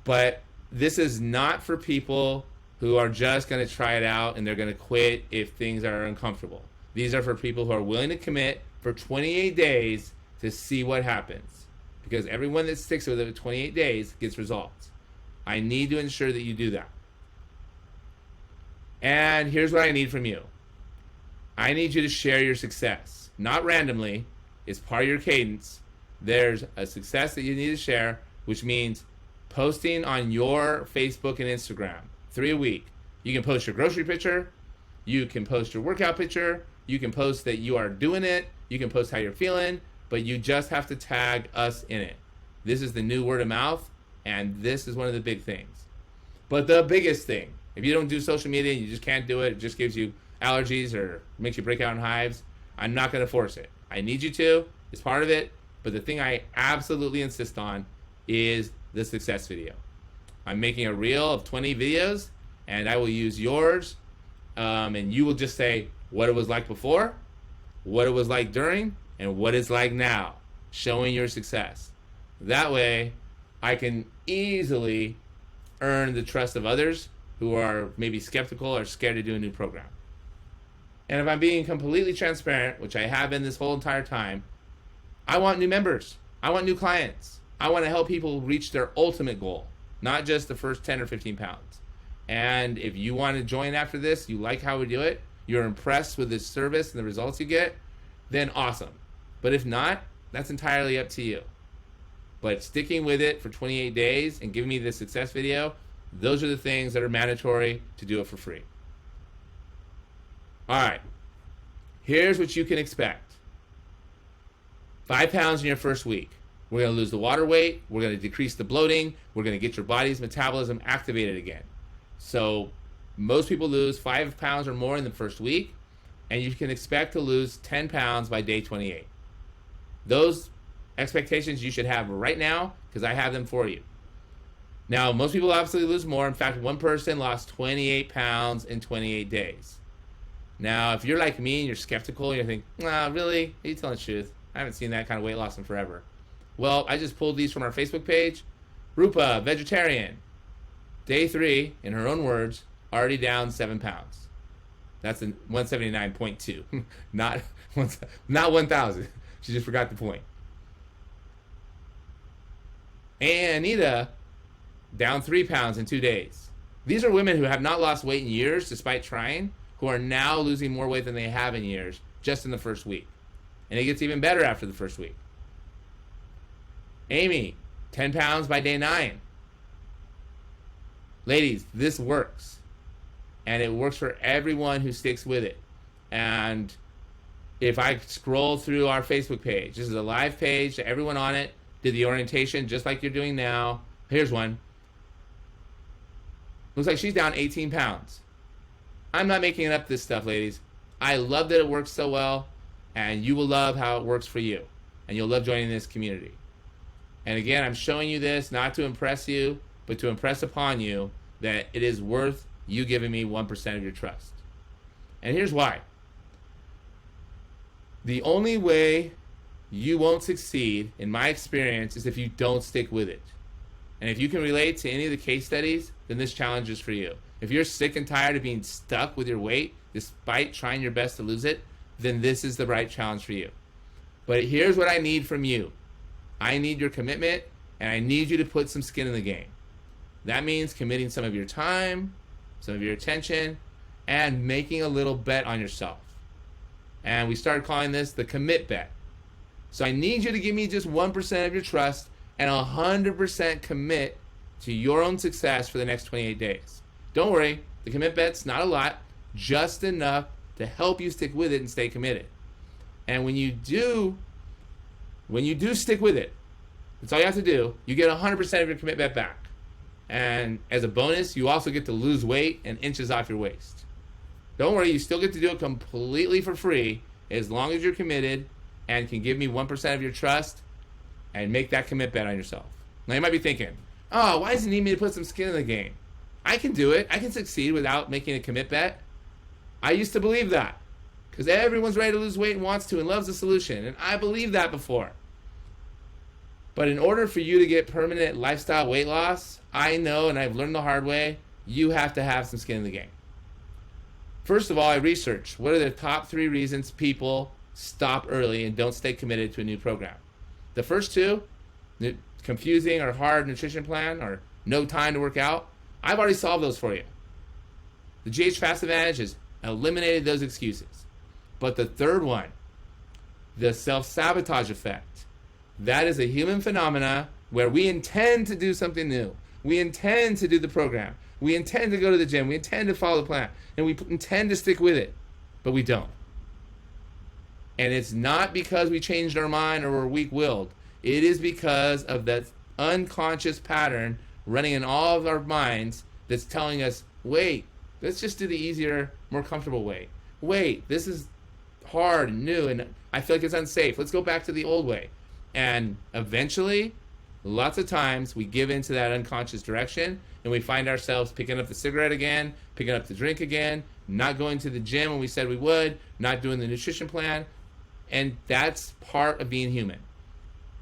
But this is not for people who are just going to try it out and they're going to quit if things are uncomfortable. These are for people who are willing to commit for 28 days to see what happens. Because everyone that sticks with it for 28 days gets results. I need to ensure that you do that. And here's what I need from you. I need you to share your success. Not randomly. It's part of your cadence. There's a success that you need to share, which means posting on your Facebook and Instagram 3 a week. You can post your grocery picture. You can post your workout picture. You can post that you are doing it. You can post how you're feeling. But you just have to tag us in it. This is the new word of mouth. And this is one of the big things. But the biggest thing, if you don't do social media and you just can't do it, it just gives you allergies or makes you break out in hives, I'm not going to force it. I need you to. It's part of it. But the thing I absolutely insist on is the success video. I'm making a reel of 20 videos, and I will use yours, and you will just say what it was like before, what it was like during, and what it's like now, showing your success. That way, I can easily earn the trust of others who are maybe skeptical or scared to do a new program. And if I'm being completely transparent, which I have been this whole entire time, I want new members. I want new clients. I want to help people reach their ultimate goal, not just the first 10 or 15 pounds. And if you want to join after this, you like how we do it, you're impressed with this service and the results you get, then awesome. But if not, that's entirely up to you. But sticking with it for 28 days and giving me the success video, those are the things that are mandatory to do it for free. All right. Here's what you can expect. 5 pounds in your first week. We're going to lose the water weight. We're going to decrease the bloating. We're going to get your body's metabolism activated again. So most people lose 5 pounds or more in the first week, and you can expect to lose 10 pounds by day 28. Those expectations you should have right now because I have them for you. Now, most people absolutely lose more. In fact, one person lost 28 pounds in 28 days. Now, if you're like me and you're skeptical, and you think, nah, really? Are you telling the truth? I haven't seen that kind of weight loss in forever. Well, I just pulled these from our Facebook page. Rupa, vegetarian. Day 3, in her own words, already down 7 pounds. That's a 179.2, not not 1,000. She just forgot the point. And Anita, down 3 pounds in 2 days. These are women who have not lost weight in years despite trying, who are now losing more weight than they have in years just in the first week. And it gets even better after the first week. Amy, 10 pounds by day 9. Ladies, this works. And it works for everyone who sticks with it. And if I scroll through our Facebook page, this is a live page, everyone on it did the orientation just like you're doing now. Here's one. Looks like she's down 18 pounds. I'm not making up this stuff, ladies. I love that it works so well, and you will love how it works for you. And you'll love joining this community. And again, I'm showing you this not to impress you, but to impress upon you that it is worth you giving me 1% of your trust. And here's why. The only way you won't succeed, in my experience, is if you don't stick with it. And if you can relate to any of the case studies, then this challenge is for you. If you're sick and tired of being stuck with your weight, despite trying your best to lose it, then this is the right challenge for you. But here's what I need from you. I need your commitment, and I need you to put some skin in the game. That means committing some of your time, some of your attention, and making a little bet on yourself. And we started calling this the commit bet. So I need you to give me just 1% of your trust and 100% commit to your own success for the next 28 days. Don't worry, the commit bet's not a lot, just enough to help you stick with it and stay committed. And when you do stick with it, that's all you have to do, you get 100% of your commit bet back. And as a bonus, you also get to lose weight and inches off your waist. Don't worry, you still get to do it completely for free as long as you're committed and can give me 1% of your trust and make that commit bet on yourself. Now you might be thinking, oh, why does it need me to put some skin in the game? I can do it. I can succeed without making a commit bet. I used to believe that because everyone's ready to lose weight and wants to and loves the solution. And I believed that before. But in order for you to get permanent lifestyle weight loss, I know, and I've learned the hard way, you have to have some skin in the game. First of all, I researched what are the top 3 reasons people stop early and don't stay committed to a new program. The first 2, the confusing or hard nutrition plan or no time to work out, I've already solved those for you. The GH Fast Advantage has eliminated those excuses. But the third one, the self-sabotage effect, that is a human phenomena where we intend to do something new. We intend to do the program. We intend to go to the gym. We intend to follow the plan. And we intend to stick with it. But we don't. And it's not because we changed our mind or we're weak-willed. It is because of that unconscious pattern running in all of our minds that's telling us, wait, let's just do the easier, more comfortable way. Wait, this is hard and new and I feel like it's unsafe. Let's go back to the old way. And eventually, lots of times we give into that unconscious direction and we find ourselves picking up the cigarette again, picking up the drink again, not going to the gym when we said we would, not doing the nutrition plan. And that's part of being human.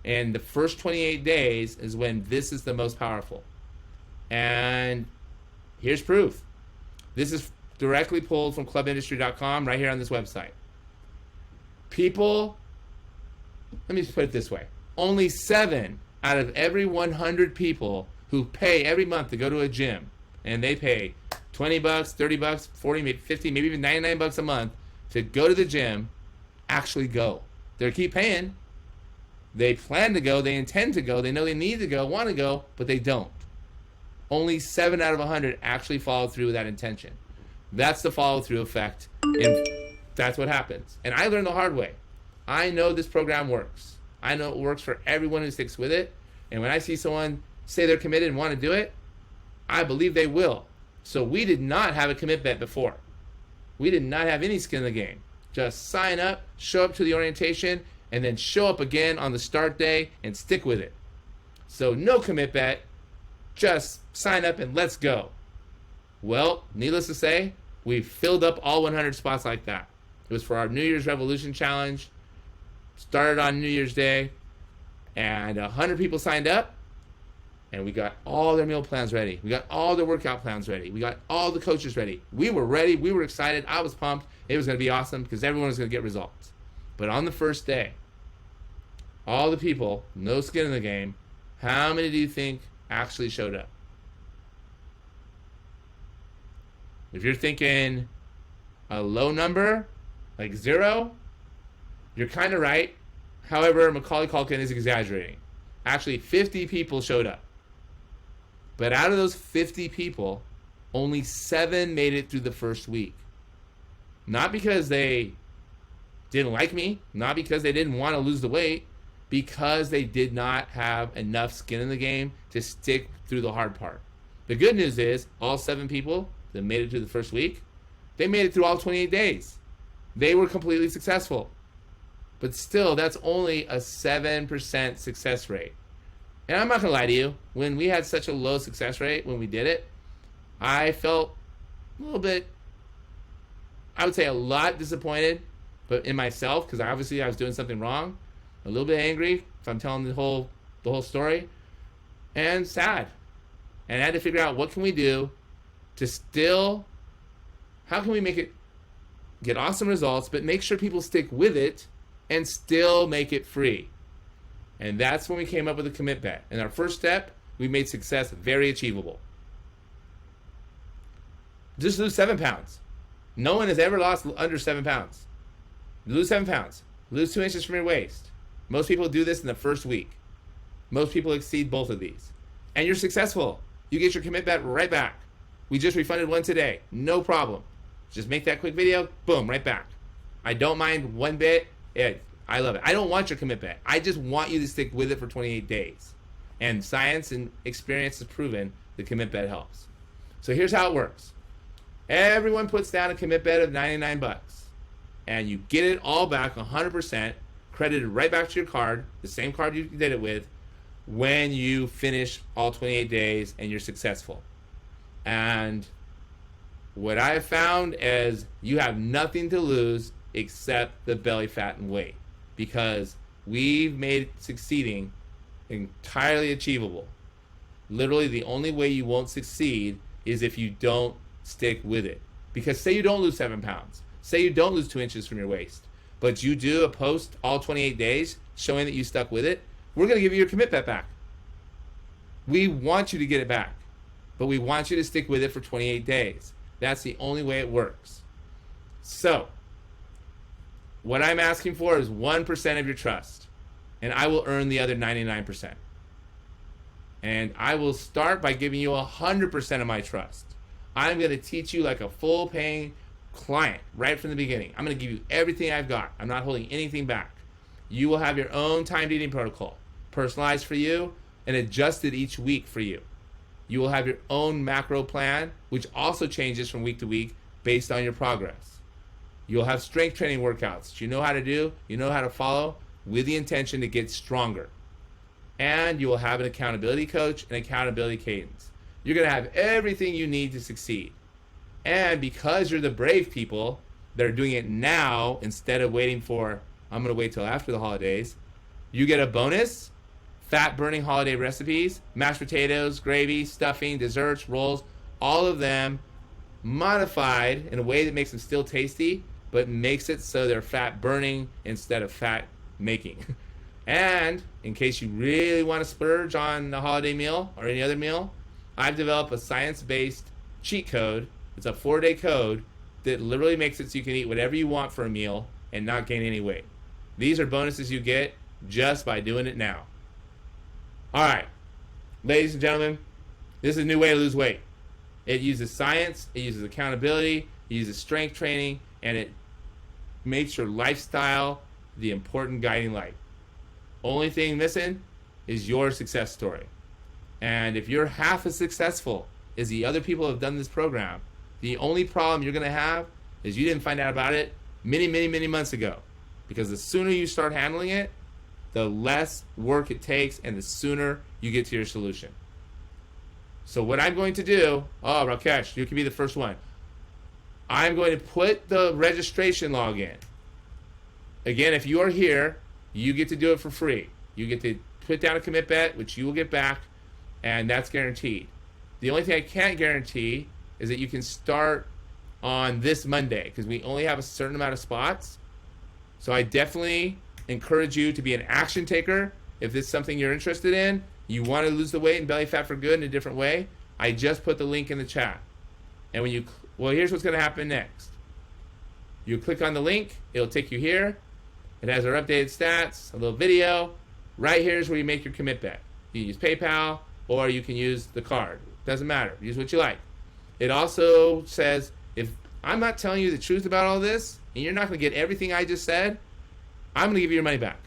And the first 28 days is when this is the most powerful. And here's proof. This is directly pulled from clubindustry.com right here on this website. People, let me just put it this way. Only 7 out of every 100 people who pay every month to go to a gym, and they pay $20, $30, 40, maybe 50, maybe even $99 a month to go to the gym, actually go. They keep paying. They plan to go. They intend to go. They know they need to go, want to go, but they don't. Only 7 out of 100 actually follow through with that intention. That's the follow-through effect, and that's what happens. And I learned the hard way. I know this program works. I know it works for everyone who sticks with it. And when I see someone say they're committed and want to do it, I believe they will. So we did not have a commit bet before. We did not have any skin in the game. Just sign up, show up to the orientation, and then show up again on the start day and stick with it. So no commit bet, just sign up and let's go. Well, needless to say, we filled up all 100 spots like that. It was for our New Year's Revolution Challenge. Started on New Year's Day, and 100 people signed up. And we got all their meal plans ready. We got all their workout plans ready. We got all the coaches ready. We were ready. We were excited. I was pumped. It was going to be awesome because everyone was going to get results. But on the first day, all the people, no skin in the game, how many do you think actually showed up? If you're thinking a low number, like 0, you're kind of right. However, Macaulay Culkin is exaggerating. Actually, 50 people showed up. But out of those 50 people, only 7 made it through the first week. Not because they didn't like me, not because they didn't want to lose the weight, because they did not have enough skin in the game to stick through the hard part. The good news is, all 7 people that made it through the first week, they made it through all 28 days. They were completely successful. But still, that's only a 7% success rate. And I'm not going to lie to you, when we had such a low success rate when we did it, I felt a little bit, I would say a lot disappointed, but in myself, because obviously I was doing something wrong, a little bit angry, if I'm telling the whole story, and sad. And I had to figure out what can we do to still, how can we make it, get awesome results, but make sure people stick with it and still make it free. And that's when we came up with a commit bet. In our first step, we made success very achievable. Just lose 7 pounds. No one has ever lost under 7 pounds. Lose 7 pounds. Lose 2 inches from your waist. Most people do this in the first week. Most people exceed both of these. And you're successful. You get your commit bet right back. We just refunded one today. No problem. Just make that quick video. Boom, right back. I don't mind one bit. I love it. I don't want your commit bet. I just want you to stick with it for 28 days. And science and experience has proven the commit bet helps. So here's how it works. Everyone puts down a commit bet of $99. And you get it all back 100%, credited right back to your card, the same card you did it with, when you finish all 28 days and you're successful. And what I have found is you have nothing to lose except the belly fat and weight, because we've made succeeding entirely achievable. Literally, the only way you won't succeed is if you don't stick with it. Because say you don't lose 7 pounds, say you don't lose 2 inches from your waist, but you do a post all 28 days showing that you stuck with it, we're going to give you your commit bet back. We want you to get it back, but we want you to stick with it for 28 days. That's the only way it works. So, what I'm asking for is 1% of your trust, and I will earn the other 99%. And I will start by giving you 100% of my trust. I'm going to teach you like a full paying client right from the beginning. I'm going to give you everything I've got. I'm not holding anything back. You will have your own timed eating protocol, personalized for you and adjusted each week for you. You will have your own macro plan, which also changes from week to week based on your progress. You'll have strength training workouts that you know how to do, you know how to follow, with the intention to get stronger. And you will have an accountability coach and accountability cadence. You're going to have everything you need to succeed. And because you're the brave people that are doing it now instead of waiting for, I'm going to wait till after the holidays, you get a bonus, fat burning holiday recipes, mashed potatoes, gravy, stuffing, desserts, rolls, all of them modified in a way that makes them still tasty, but makes it so they're fat burning instead of fat making. And in case you really want to splurge on a holiday meal or any other meal, I've developed a science-based cheat code. It's a 4-day code that literally makes it so you can eat whatever you want for a meal and not gain any weight. These are bonuses you get just by doing it now. All right, ladies and gentlemen, this is a new way to lose weight. It uses science, it uses accountability, it uses strength training, and it makes your lifestyle the important guiding light. Only thing missing is your success story. And if you're half as successful as the other people who have done this program, the only problem you're going to have is you didn't find out about it many months ago. Because the sooner you start handling it, the less work it takes and the sooner you get to your solution. So what I'm going to do, Rakesh, you can be the first one. I'm going to put the registration log in. Again, if you are here, you get to do it for free. You get to put down a commit bet, which you will get back, and that's guaranteed. The only thing I can't guarantee is that you can start on this Monday because we only have a certain amount of spots. So I definitely encourage you to be an action taker. If this is something you're interested in, you want to lose the weight and belly fat for good in a different way, I just put the link in the chat. And when you, well, here's what's going to happen next. You click on the link, it'll take you here. It has our updated stats, a little video. Right here is where you make your commit bet. You can use PayPal or you can use the card. Doesn't matter. Use what you like. It also says, if I'm not telling you the truth about all this, and you're not going to get everything I just said, I'm going to give you your money back.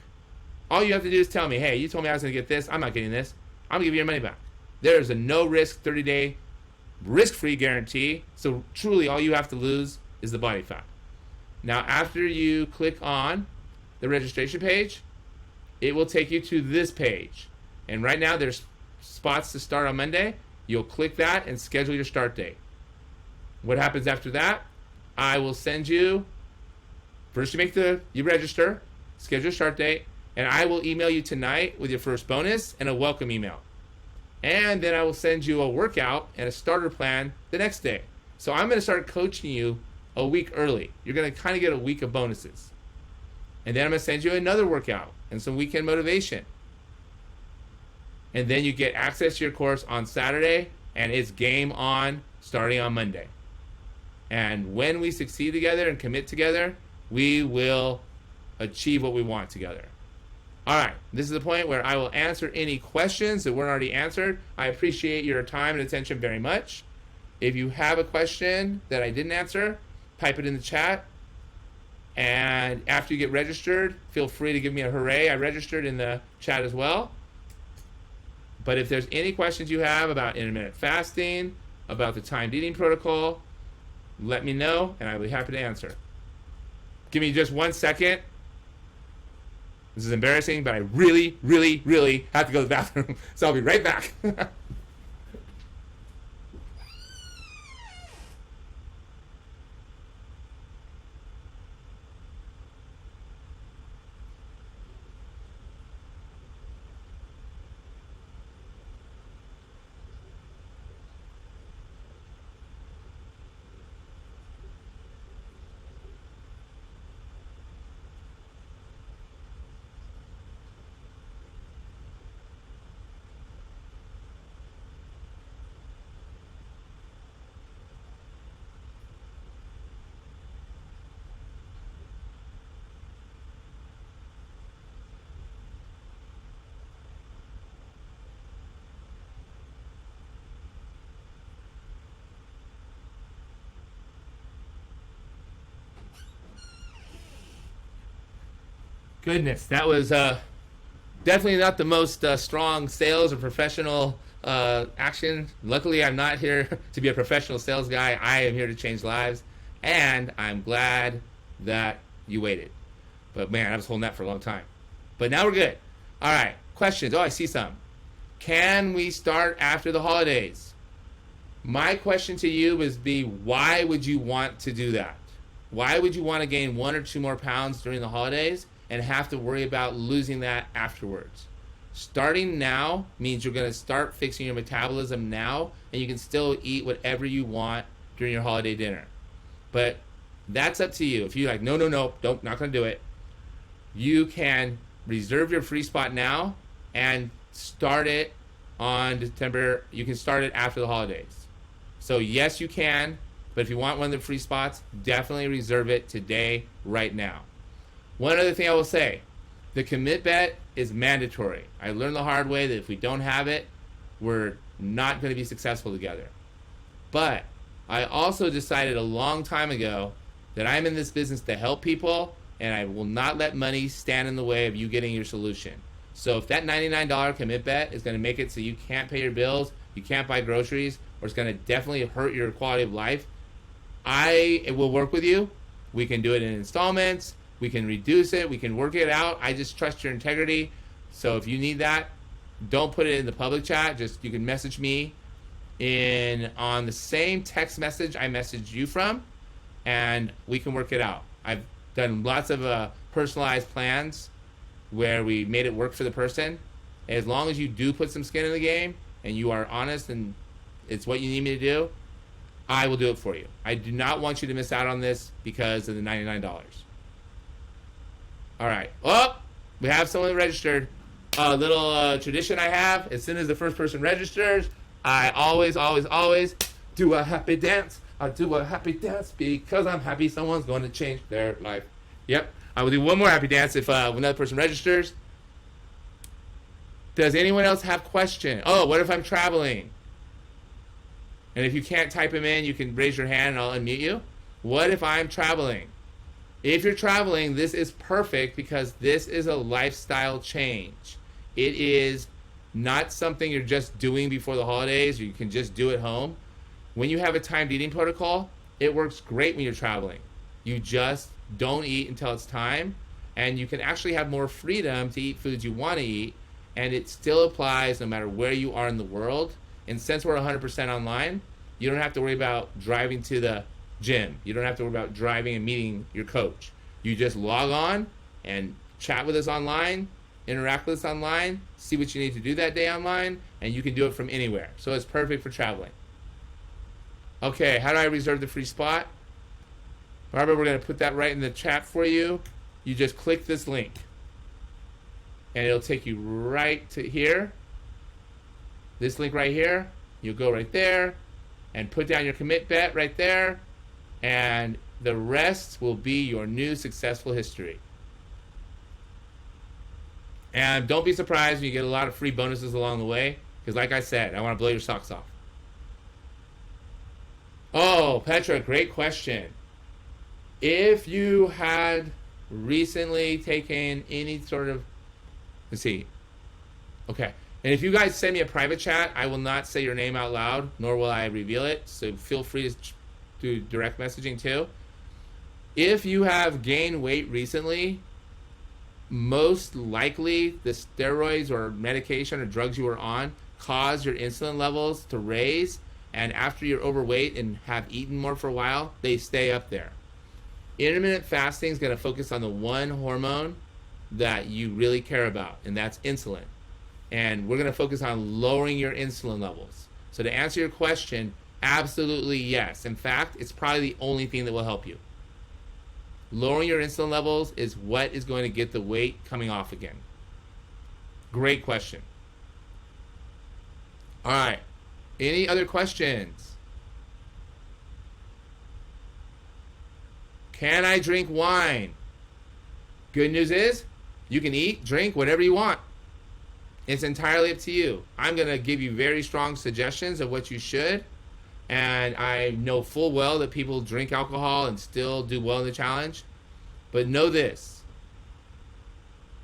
All you have to do is tell me, hey, you told me I was going to get this. I'm not getting this. I'm going to give you your money back. There's a no-risk 30-day risk-free guarantee. So truly all you have to lose is the body fat. Now, after you click on the registration page, it will take you to this page. And right now there's spots to start on Monday. You'll click that and schedule your start date. What happens after that? I will send you, first you register, schedule your start date, and I will email you tonight with your first bonus and a welcome email. And then I will send you a workout and a starter plan the next day. So I'm going to start coaching you a week early. You're going to kind of get a week of bonuses. And then I'm going to send you another workout and some weekend motivation. And then you get access to your course on Saturday, and it's game on starting on Monday. And when we succeed together and commit together, we will achieve what we want together. All right, this is the point where I will answer any questions that weren't already answered. I appreciate your time and attention very much. If you have a question that I didn't answer, type it in the chat. And after you get registered, feel free to give me a hooray. I registered in the chat as well. But if there's any questions you have about intermittent fasting, about the timed eating protocol, let me know and I'll be happy to answer. Give me just 1 second. This is embarrassing, but I really, really, really have to go to the bathroom. So I'll be right back. Goodness, that was definitely not the most strong sales or professional action. Luckily, I'm not here to be a professional sales guy. I am here to change lives, and I'm glad that you waited. But man, I was holding that for a long time. But now we're good. All right, questions. Oh, I see some. Can we start after the holidays? My question to you would be, why would you want to do that? Why would you want to gain 1 or 2 more pounds during the holidays and have to worry about losing that afterwards? Starting now means you're going to start fixing your metabolism now, and you can still eat whatever you want during your holiday dinner. But that's up to you. If you're like, no, not going to do it, you can reserve your free spot now and start it on December. You can start it after the holidays. So yes, you can, but if you want one of the free spots, definitely reserve it today, right now. One other thing I will say, the commit bet is mandatory. I learned the hard way that if we don't have it, we're not going to be successful together. But I also decided a long time ago that I'm in this business to help people, and I will not let money stand in the way of you getting your solution. So if that $99 commit bet is going to make it so you can't pay your bills, you can't buy groceries, or it's going to definitely hurt your quality of life, it will work with you. We can do it in installments. We can reduce it. We can work it out. I just trust your integrity. So if you need that, don't put it in the public chat. Just you can message me on the same text message I messaged you from, and we can work it out. I've done lots of personalized plans where we made it work for the person. As long as you do put some skin in the game, and you are honest and it's what you need me to do, I will do it for you. I do not want you to miss out on this because of the $99. All right. Oh, we have someone registered. A little tradition I have, as soon as the first person registers, I always do a happy dance. I do a happy dance because I'm happy someone's going to change their life. Yep. I will do one more happy dance if another person registers. Does anyone else have questions? Oh, what if I'm traveling? And if you can't type them in, you can raise your hand and I'll unmute you. What if I'm traveling? If you're traveling, this is perfect because this is a lifestyle change. It is not something you're just doing before the holidays or you can just do at home. When you have a timed eating protocol, it works great when you're traveling. You just don't eat until it's time, and you can actually have more freedom to eat foods you want to eat, and it still applies no matter where you are in the world. And since we're 100% online, you don't have to worry about driving to the gym. You don't have to worry about driving and meeting your coach. You just log on and chat with us online, interact with us online, see what you need to do that day online, and you can do it from anywhere. So it's perfect for traveling. Okay, how do I reserve the free spot? Barbara, we're going to put that right in the chat for you. You just click this link, and it'll take you right to here. This link right here. You'll go right there and put down your commit bet right there, and the rest will be your new successful history. And don't be surprised when you get a lot of free bonuses along the way, because like I said, I want to blow your socks off. Oh, Petra, great question. If you had recently taken any sort of, let's see, okay. And if you guys send me a private chat, I will not say your name out loud, nor will I reveal it. So feel free to do direct messaging too. If you have gained weight recently, most likely the steroids or medication or drugs you were on cause your insulin levels to raise. And after you're overweight and have eaten more for a while, they stay up there. Intermittent fasting is going to focus on the one hormone that you really care about, and that's insulin. And we're going to focus on lowering your insulin levels. So to answer your question, absolutely yes. In fact, it's probably the only thing that will help you. Lowering your insulin levels is what is going to get the weight coming off again. Great question. All right. Any other questions? Can I drink wine? Good news is you can eat, drink, whatever you want. It's entirely up to you. I'm going to give you very strong suggestions of what you should. And I know full well that people drink alcohol and still do well in the challenge. But know this.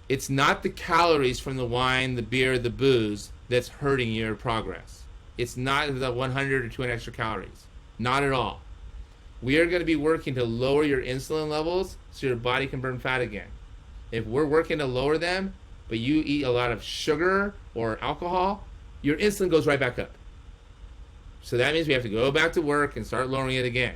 It's not the calories from the wine, the beer, the booze that's hurting your progress. It's not the 100 or 200 extra calories. Not at all. We are going to be working to lower your insulin levels so your body can burn fat again. If we're working to lower them, but you eat a lot of sugar or alcohol, your insulin goes right back up. So that means we have to go back to work and start lowering it again.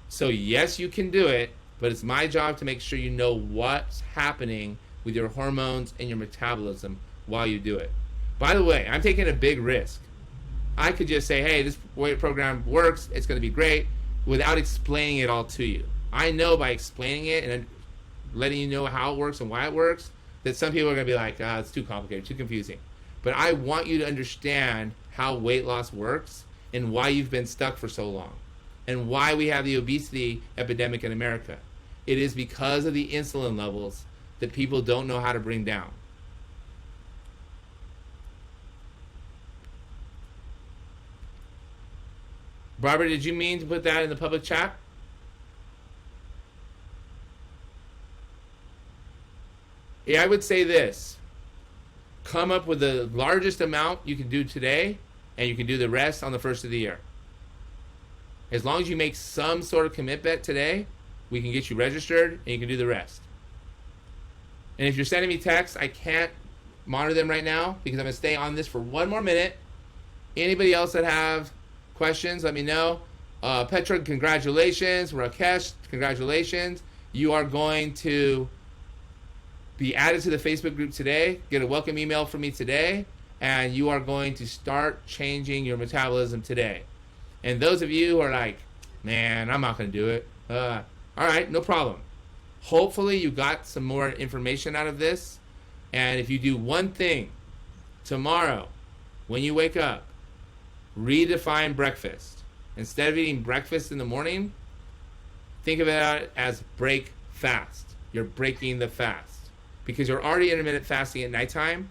So yes, you can do it, but it's my job to make sure you know what's happening with your hormones and your metabolism while you do it. By the way, I'm taking a big risk. I could just say, hey, this weight program works, it's going to be great, without explaining it all to you. I know by explaining it and letting you know how it works and why it works, that some people are going to be like, it's too complicated, too confusing. But I want you to understand how weight loss works and why you've been stuck for so long and why we have the obesity epidemic in America. It is because of the insulin levels that people don't know how to bring down. Barbara, did you mean to put that in the public chat? Yeah, I would say this. Come up with the largest amount you can do today, and you can do the rest on the first of the year. As long as you make some sort of commitment today, we can get you registered, and you can do the rest. And if you're sending me texts, I can't monitor them right now because I'm going to stay on this for one more minute. Anybody else that have questions, let me know. Petra, congratulations. Rakesh, congratulations. You are going to be added to the Facebook group today. Get a welcome email from me today. and you are going to start changing your metabolism today. And those of you who are like, man, I'm not going to do it. All right, no problem. Hopefully you got some more information out of this. And if you do one thing tomorrow when you wake up, redefine breakfast. Instead of eating breakfast in the morning, think of it as break fast. You're breaking the fast because you're already intermittent fasting at nighttime.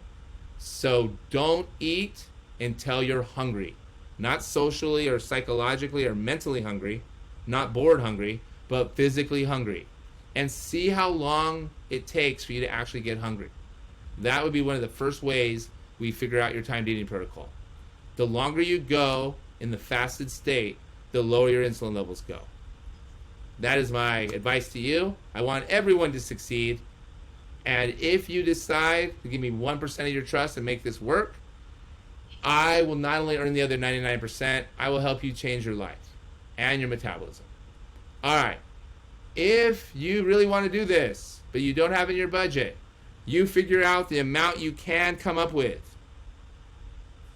So don't eat until you're hungry. Not socially or psychologically or mentally hungry, not bored hungry, but physically hungry. And see how long it takes for you to actually get hungry. That would be one of the first ways we figure out your timed eating protocol. The longer you go in the fasted state, the lower your insulin levels go. That is my advice to you. I want everyone to succeed. And if you decide to give me 1% of your trust and make this work, I will not only earn the other 99%, I will help you change your life and your metabolism. All right. If you really want to do this, but you don't have it in your budget, you figure out the amount you can come up with.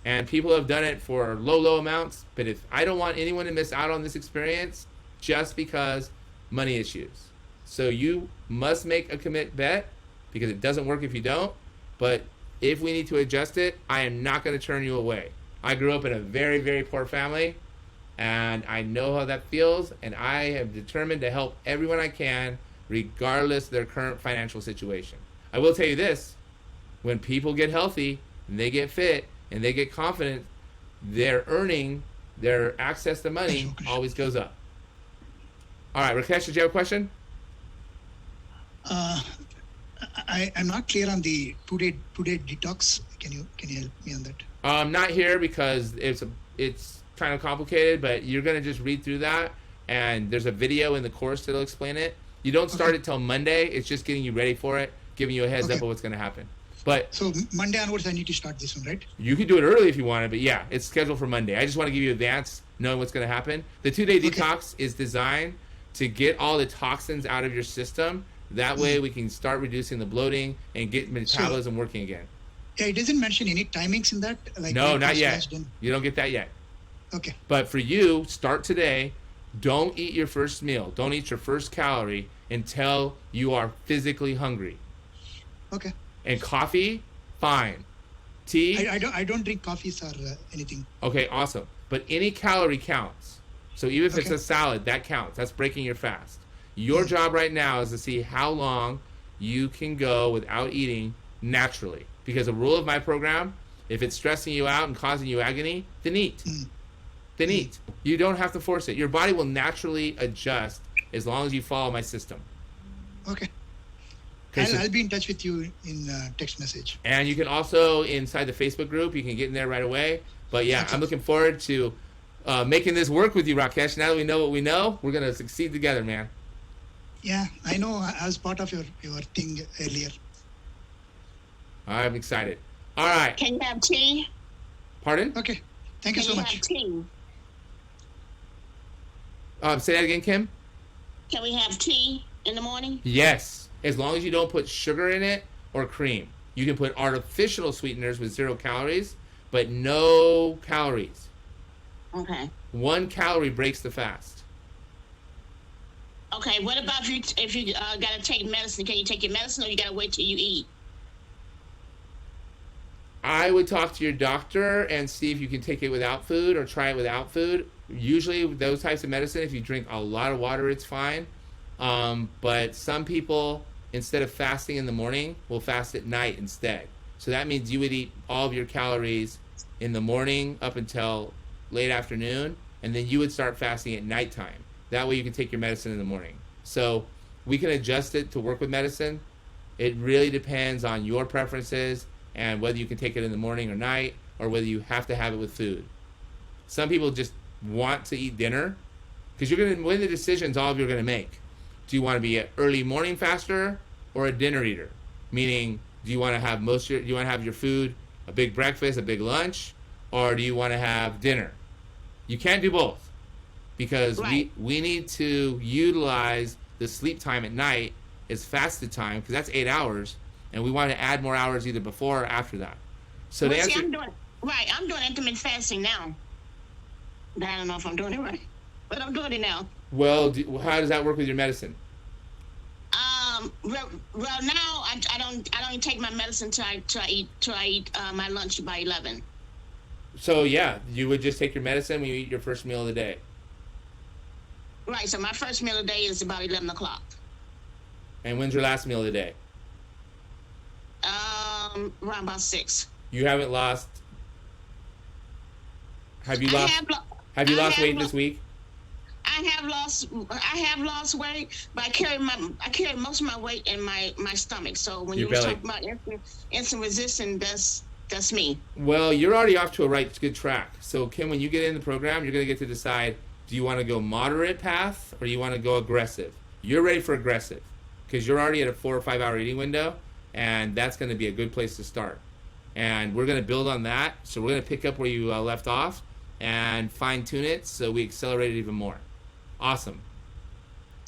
And people have done it for low amounts. But if I don't want anyone to miss out on this experience just because money issues. So you must make a commit bet because it doesn't work if you don't. But if we need to adjust it, I am not going to turn you away. I grew up in a very, very poor family. And I know how that feels. And I am determined to help everyone I can regardless of their current financial situation. I will tell you this. When people get healthy and they get fit, and they get confident, their earning, their access to money always goes up. All right, Rakesh, did you have a question? I'm not clear on the two-day detox. Can you help me on that? I'm not here because it's kind of complicated, but you're going to just read through that, and there's a video in the course that'll explain it. You don't start it till Monday. It's just getting you ready for it, giving you a heads up of what's going to happen. But so Monday onwards, I need to start this one, right? You can do it early if you want it, but yeah, it's scheduled for Monday. I just want to give you advance, knowing what's going to happen. The 2-day detox is designed to get all the toxins out of your system. That way we can start reducing the bloating and get metabolism working again. Yeah, it doesn't mention any timings in that? Like no, not yet. You don't get that yet. Okay. But for you, start today. Don't eat your first meal. Don't eat your first calorie until you are physically hungry. Okay. And coffee, fine. Tea? I don't drink coffees or anything. Okay, awesome. But any calorie counts. So even if it's a salad, that counts. That's breaking your fast. Your job right now is to see how long you can go without eating naturally. Because a rule of my program, if it's stressing you out and causing you agony, then eat. Then eat. You don't have to force it. Your body will naturally adjust as long as you follow my system. Okay. I'll be in touch with you in text message. And you can also, inside the Facebook group, you can get in there right away. But yeah, I'm looking forward to making this work with you, Rakesh. Now that we know what we know, we're going to succeed together, man. Yeah, I know. I was part of your thing earlier. I'm excited. All right. Can you have tea? Pardon? Okay. Thank you so much. Can we Tea? have tea? Say that again, Kim? Can we have tea in the morning? Yes. As long as you don't put sugar in it or cream. You can put artificial sweeteners with 0 calories, but no calories. Okay. 1 calorie breaks the fast. Okay, what about if you got to take medicine? Can you take your medicine or you got to wait till you eat? I would talk to your doctor and see if you can take it without food or try it without food. Usually those types of medicine, if you drink a lot of water, it's fine. But some people, instead of fasting in the morning, will fast at night instead. So that means you would eat all of your calories in the morning up until late afternoon, and then you would start fasting at nighttime. That way you can take your medicine in the morning. So we can adjust it to work with medicine. It really depends on your preferences and whether you can take it in the morning or night, or whether you have to have it with food. Some people just want to eat dinner, because you're going to win the decisions all of you are going to make. Do you want to be an early morning faster or a dinner eater? Meaning, do you want to have do you want to have your food, a big breakfast, a big lunch, or do you want to have dinner? You can't do both, because we need to utilize the sleep time at night as fasted time, because that's 8 hours, and we want to add more hours either before or after that. So to Well, see, answer, I'm doing intermittent fasting now. But I don't know if I'm doing it right, but I'm doing it now. well, how does that work with your medicine? Well, now I don't even take my medicine till I eat my lunch by 11. So yeah, you would just take your medicine when you eat your first meal of the day. Right. So my first meal of the day is about 11 o'clock. And when's your last meal of the day? Around about 6. You haven't lost. Have you I lost? have. Have you I lost have weight lo- this week? I have lost weight, but I carry most of my weight in my stomach. So when Your you were belly. talking about insulin resistance, that's me. Well, you're already off to a good track. So Kim, when you get in the program, you're going to get to decide: do you want to go moderate path or you want to go aggressive? You're ready for aggressive because you're already at a 4 or 5 hour eating window, and that's going to be a good place to start. And we're going to build on that. So we're going to pick up where you left off and fine tune it so we accelerate it even more. Awesome.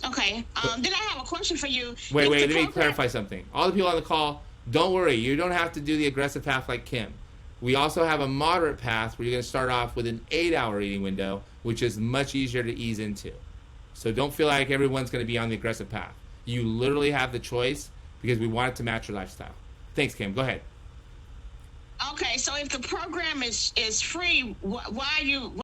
Okay. Then I have a question for you. Wait, If let the me program- clarify something. All the people on the call, don't worry. You don't have to do the aggressive path like Kim. We also have a moderate path where you're going to start off with an 8 hour eating window, which is much easier to ease into. So don't feel like everyone's going to be on the aggressive path. You literally have the choice because we want it to match your lifestyle. Thanks, Kim. Go ahead. Okay, so if the program is free, why are you